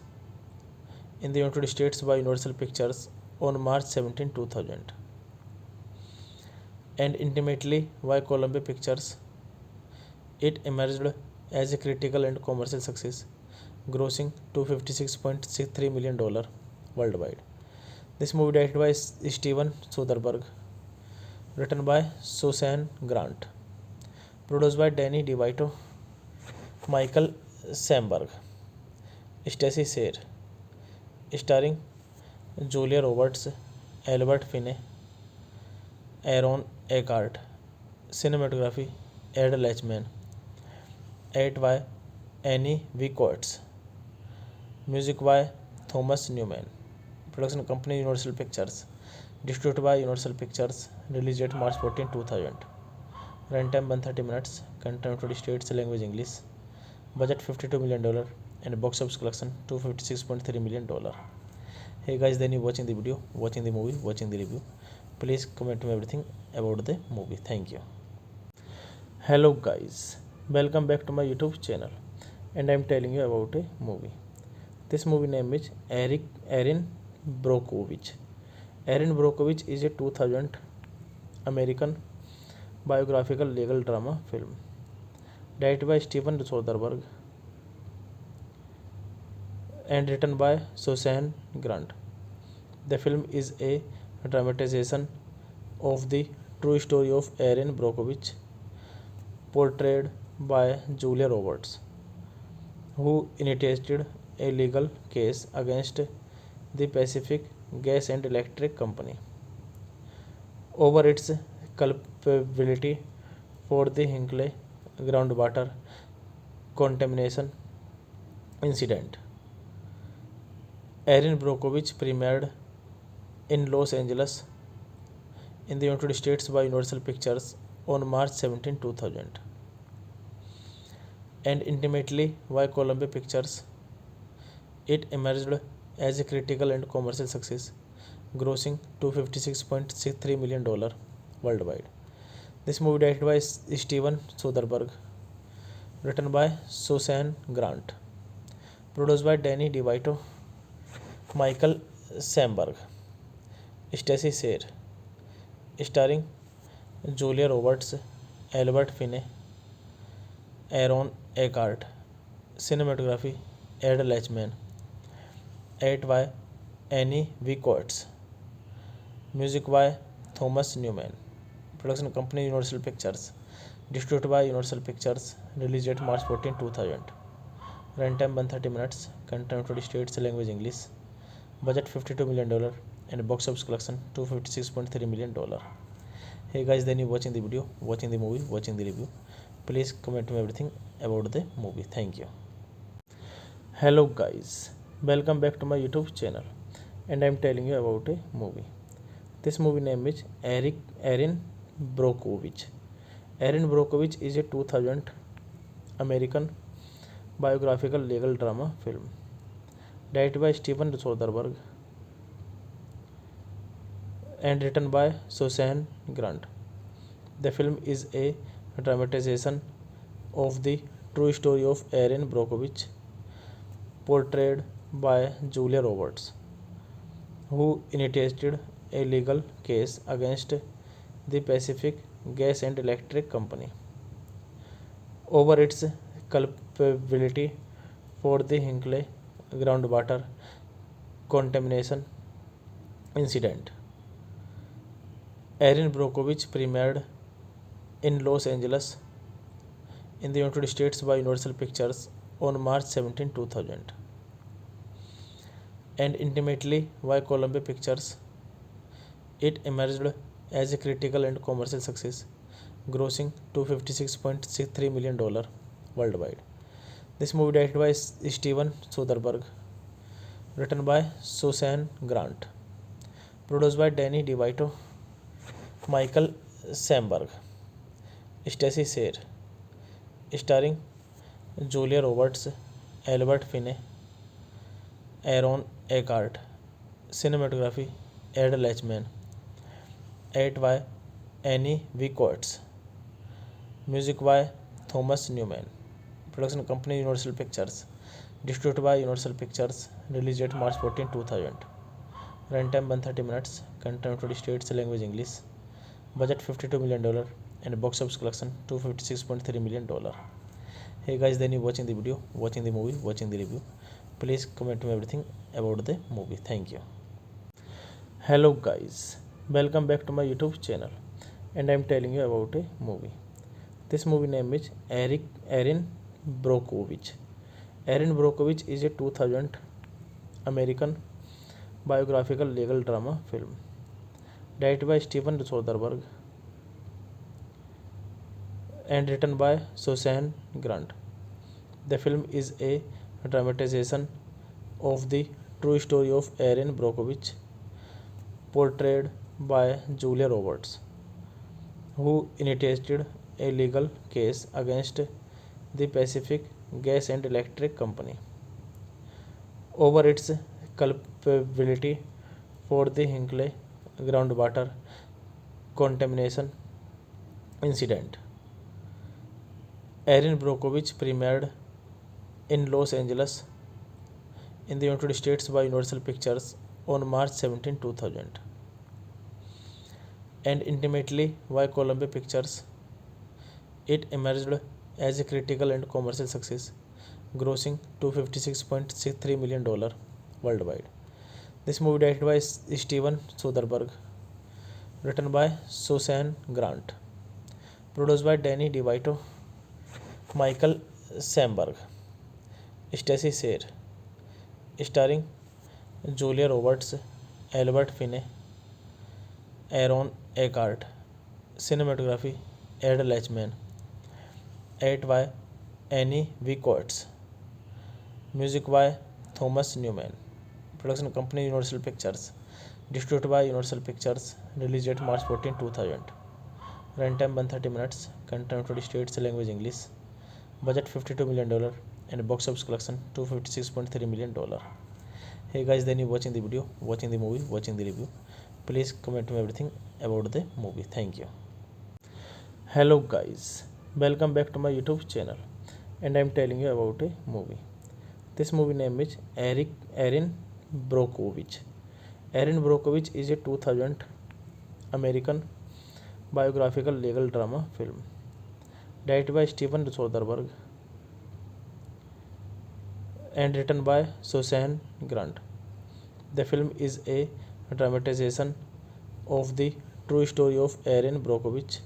in the United States by Universal Pictures on March 17, 2000, and intimately by Columbia Pictures. It emerged as a critical and commercial success, grossing $256.63 million worldwide. This movie directed by Steven Soderbergh, written by Susan Grant, produced by Danny DeVito, Michael Samberg, Stacey Sayre, starring Julia Roberts, Albert Finney, Aaron Eckhart, cinematography Ed Lachman, edited by Annie V. Coates, music by Thomas Newman, production company Universal Pictures, distributed by Universal Pictures, released date March 14, 2000, runtime 130 minutes, content United States language English, budget $52 million, and box office collection $256.3 million. Hey guys, then you watching the video, watching the movie, watching the review. Please comment me everything about the movie. Thank you. Hello guys, welcome back to my YouTube channel, and I am telling you about a movie. This movie name is Erin Brockovich. Erin Brockovich is a 2000 American biographical legal drama film directed by Steven Soderbergh and written by Susan Grant. The film is a dramatization of the true story of Erin Brockovich, portrayed by Julia Roberts, who initiated a legal case against the Pacific Gas and Electric Company over its culpability for the Hinkley groundwater contamination incident. Erin Brockovich premiered in Los Angeles in the United States by Universal Pictures on March 17, 2000, and intimately by Columbia Pictures. It emerged as a critical and commercial success, grossing $256.63 million worldwide. This movie directed by Steven Soderbergh, written by Susan Grant, produced by Danny DeVito, Michael Samberg, Stacey Sayre, starring Julia Roberts, Albert Finney, Aaron Eckhart, cinematography Ed Lachman, edited by Annie V. Coates, music by Thomas Newman, production company Universal Pictures, distributed by Universal Pictures, released date March 14, 2000, runtime 130 minutes, content United States language English, budget $52 million, and box office collection $256.3 million. Hey guys, then you watching the video, watching the movie, watching the review. Please comment me everything about the movie. Thank you. Hello guys, welcome back to my YouTube channel, and I am telling you about a movie. This movie name is Erin Brockovich. Erin Brockovich is a 2000 American biographical legal drama film directed by Steven Soderbergh and written by Susan Grant. The film is a dramatization of the true story of Erin Brockovich, portrayed by Julia Roberts, who initiated a legal case against the Pacific Gas and Electric Company over its culpability for the Hinkley groundwater contamination incident. Erin Brockovich premiered in Los Angeles in the United States by Universal Pictures on March 17, 2000, and intimately by Columbia Pictures. It emerged as a critical and commercial success, grossing $256.63 million worldwide. This movie directed by Steven Soderbergh, written by Susan Grant, produced by Danny DeVito, Michael Samberg, Stacey Sayre, starring Julia Roberts, Albert Finney, Aaron Eckhart. Cinematography Ed Lachman. 8 by Annie V. Coates. Music by Thomas Newman. Production company Universal Pictures. Distributed by Universal Pictures. Release date March 14, 2000. Runtime 130 minutes. Content 20 states. Language English. Budget $52 million. And box office collection $256.3 million. Hey guys, then you watching the video, watching the movie, watching the review. Please comment me everything about the movie. Thank you. Hello guys, welcome back to my YouTube channel, and I am telling you about a movie. This movie name is Erin Brockovich. Erin Brockovich is a 2000 American biographical legal drama film directed by Steven Soderbergh and written by Susan Grant. The film is a dramatization of the true story of Erin Brockovich, portrayed by Julia Roberts, who initiated a legal case against the Pacific Gas and Electric Company over its culpability for the Hinkley groundwater contamination incident. Erin Brockovich premiered in Los Angeles in the United States by Universal Pictures on March 17, 2000, and intimately by Columbia Pictures. It emerged as a critical and commercial success, grossing $256.63 million worldwide. This movie directed by Steven Soderbergh, written by Susan Grant, produced by Danny DeVito, Michael Samberg, Stacey Sayre, starring Julia Roberts, Albert Finney, Aaron Eckhart. Cinematography Ed Lachman. 8 by Annie V. Coates. Music by Thomas Newman. Production company Universal Pictures. Distributed by Universal Pictures. Release date March 14, 2000. Runtime 130 minutes. Content 20 states. Language English. Budget $52 million. And box office collection $256.3 million. Hey guys, then you watching the video, watching the movie, watching the review. Please comment me everything about the movie. Thank you. Hello guys, welcome back to my YouTube channel, and I am telling you about a movie. This movie name is Erin Brockovich. Erin Brockovich is a 2000 American biographical legal drama film directed by Steven Soderbergh and written by Susan Grant. The film is a dramatization of the true story of Erin Brockovich,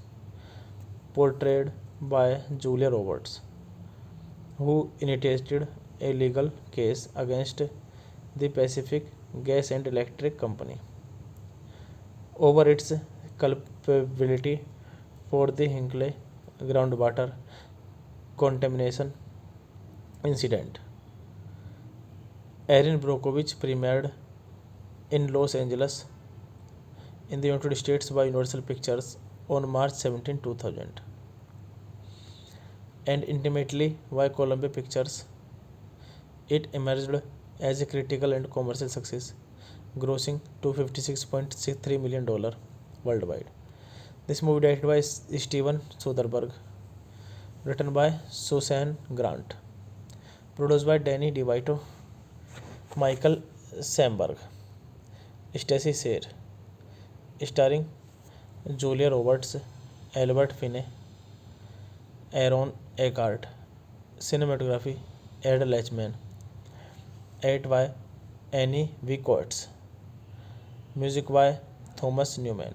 portrayed by Julia Roberts, who initiated a legal case against the Pacific Gas and Electric Company over its culpability for the Hinkley groundwater contamination incident. Erin Brockovich premiered in Los Angeles in the United States by Universal Pictures on March 17, 2000, and intimately by Columbia Pictures. It emerged as a critical and commercial success, grossing $256.63 million worldwide. This movie directed by Steven Soderbergh, written by Susan Grant, produced by Danny DeVito, Michael Samberg, Stacey Sayre, starring Julia Roberts, Albert Finney, Aaron Eckhart. Cinematography Ed Lachman. 8 by Annie V. Coates. Music by Thomas Newman.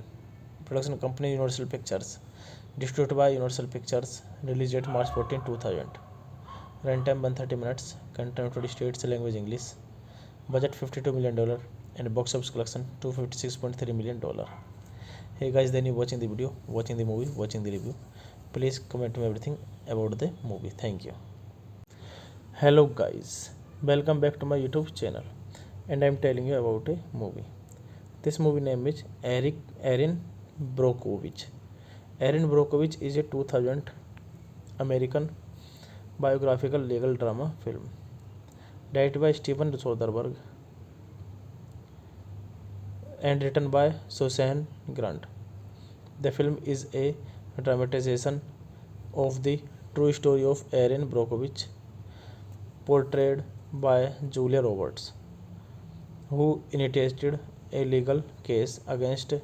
Production company Universal Pictures. Distributed by Universal Pictures. Release date March 14, 2000. Runtime 130 minutes. Content 20 states. Language English. Budget $52 million. And box office collection $256.3 million. Hey guys, then you watching the video, watching the movie, watching the review. Please comment me everything about the movie. Thank you. Hello guys, welcome back to my YouTube channel, and I am telling you about a movie. This movie name is Erin Brockovich. Erin Brockovich is a 2000 American biographical legal drama film. Directed by Steven Soderbergh and written by Susan Grant. The film is a dramatization of the true story of Erin Brockovich, portrayed by Julia Roberts, who initiated a legal case against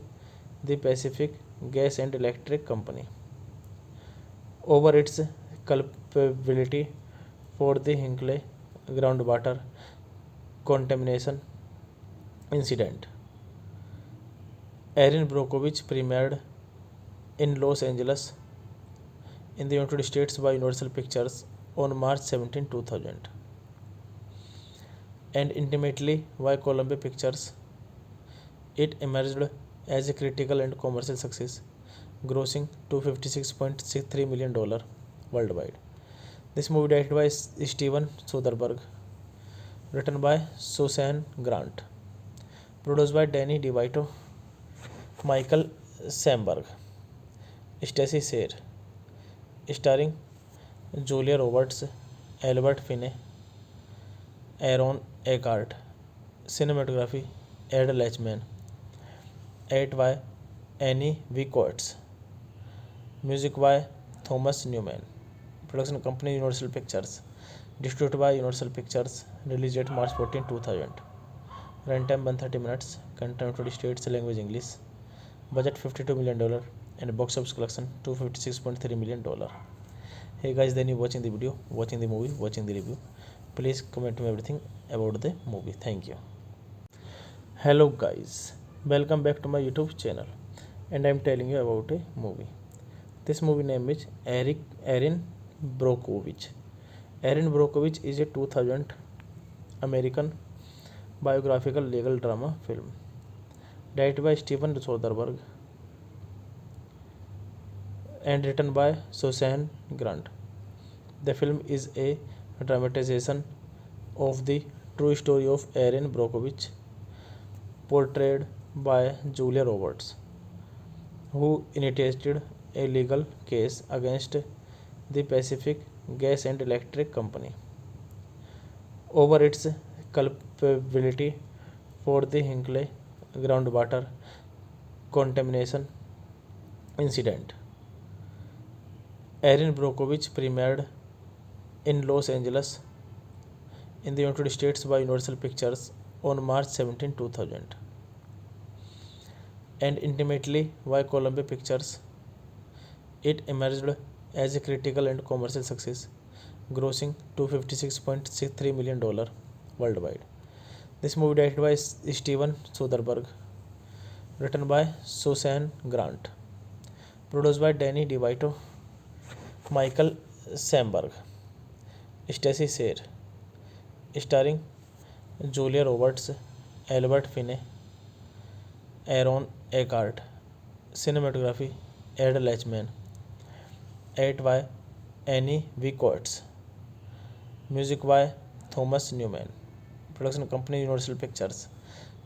the Pacific Gas and Electric Company over its culpability for the Hinkley groundwater contamination incident. Erin Brockovich premiered in Los Angeles in the United States by Universal Pictures on March 17, 2000, and intimately by Columbia Pictures. It emerged as a critical and commercial success, grossing $256.63 million worldwide. This movie directed by Steven Soderbergh, written by Susan Grant, produced by Danny DeVito, Michael Samberg, Stacey Sayer, starring Julia Roberts, Albert Finney, Aaron Eckhart, cinematography Ed Lachman, edited by Annie V. Coates, music by Thomas Newman, production company Universal Pictures, distributed by Universal Pictures, released date March 14, 2000, runtime 130 minutes, content United States language English, budget $52 million, and box office collection $256.3 million. Hey guys, then you watching the video, watching the movie, watching the review. Please comment me everything about the movie. Thank you. Hello guys, welcome back to my YouTube channel, and I am telling you about a movie. This movie name is Erin Brockovich. Erin Brockovich is a 2000 American biographical legal drama film, directed by Steven Soderbergh and written by Susan Grant. The film is a dramatization of the true story of Erin Brockovich, portrayed by Julia Roberts, who initiated a legal case against the Pacific Gas and Electric Company over its culpability for the Hinkley groundwater contamination incident. Erin Brockovich premiered in Los Angeles in the United States by Universal Pictures on March 17, 2000, and intimately by Columbia Pictures. It emerged as a critical and commercial success, grossing $256.63 million worldwide. This movie directed by Steven Soderbergh, written by Susan Grant, produced by Danny DeVito, Michael Samberg, Stacey Sayer, starring Julia Roberts, Albert Finney, Aaron Eckhart, cinematography Ed Lachman, edited by Annie V. Coates, music by Thomas Newman, production company Universal Pictures,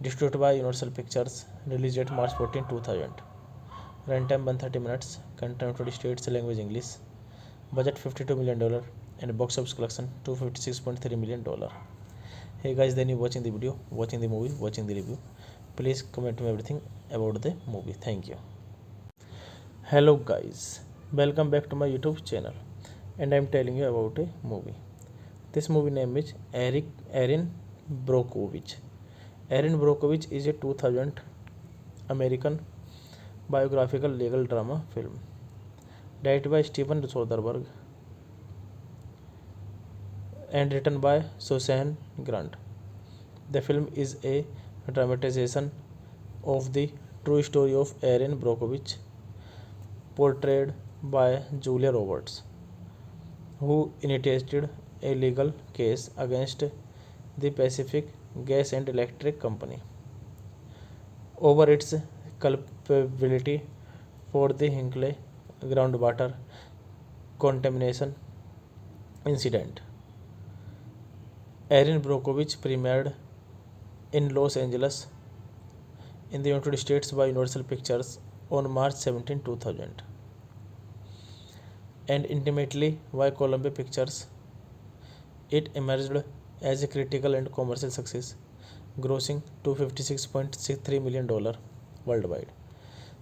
distributed by Universal Pictures, released date March 14, 2000, runtime 130 minutes, content United States language English, budget $52 million, and box office collection $256.3 million. Hey guys, then you watching the video, watching the movie, watching the review. Please comment me everything about the movie. Thank you. Hello guys, welcome back to my YouTube channel, and I am telling you about a movie. This movie name is Erin Brockovich. Erin Brockovich is a 2000 American biographical legal drama film, directed by Steven Soderbergh and written by Susan Grant. The film is a dramatization of the true story of Erin Brockovich, portrayed by Julia Roberts, who initiated a legal case against the Pacific Gas and Electric Company over its culpability for the Hinkley groundwater contamination incident. Erin Brockovich premiered in Los Angeles in the United States by Universal Pictures on March 17, 2000, and intimately by Columbia Pictures. It emerged as a critical and commercial success, grossing $256.63 million worldwide.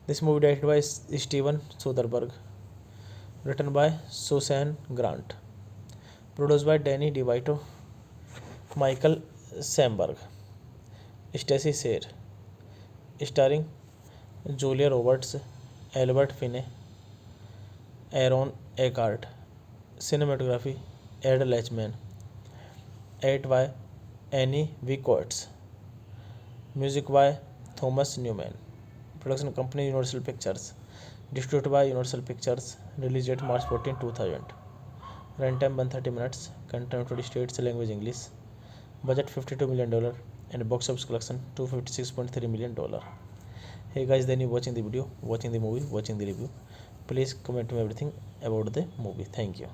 This movie directed by Steven Soderbergh, written by Susan Grant, produced by Danny DeVito, Michael Samberg, Stacey Sayre, starring Julia Roberts, Albert Finney, Aaron Eckhart, cinematography Ed Lachman, edited by Annie V. Coates, music by Thomas Newman, production company Universal Pictures, distributed by Universal Pictures, release date March 14, 2000, runtime 130 minutes, content United States language English, budget $52 million, and box office collection $256.3 million. Hey guys, then you watching the video, watching the movie, watching the review. Please comment me everything about the movie. Thank you.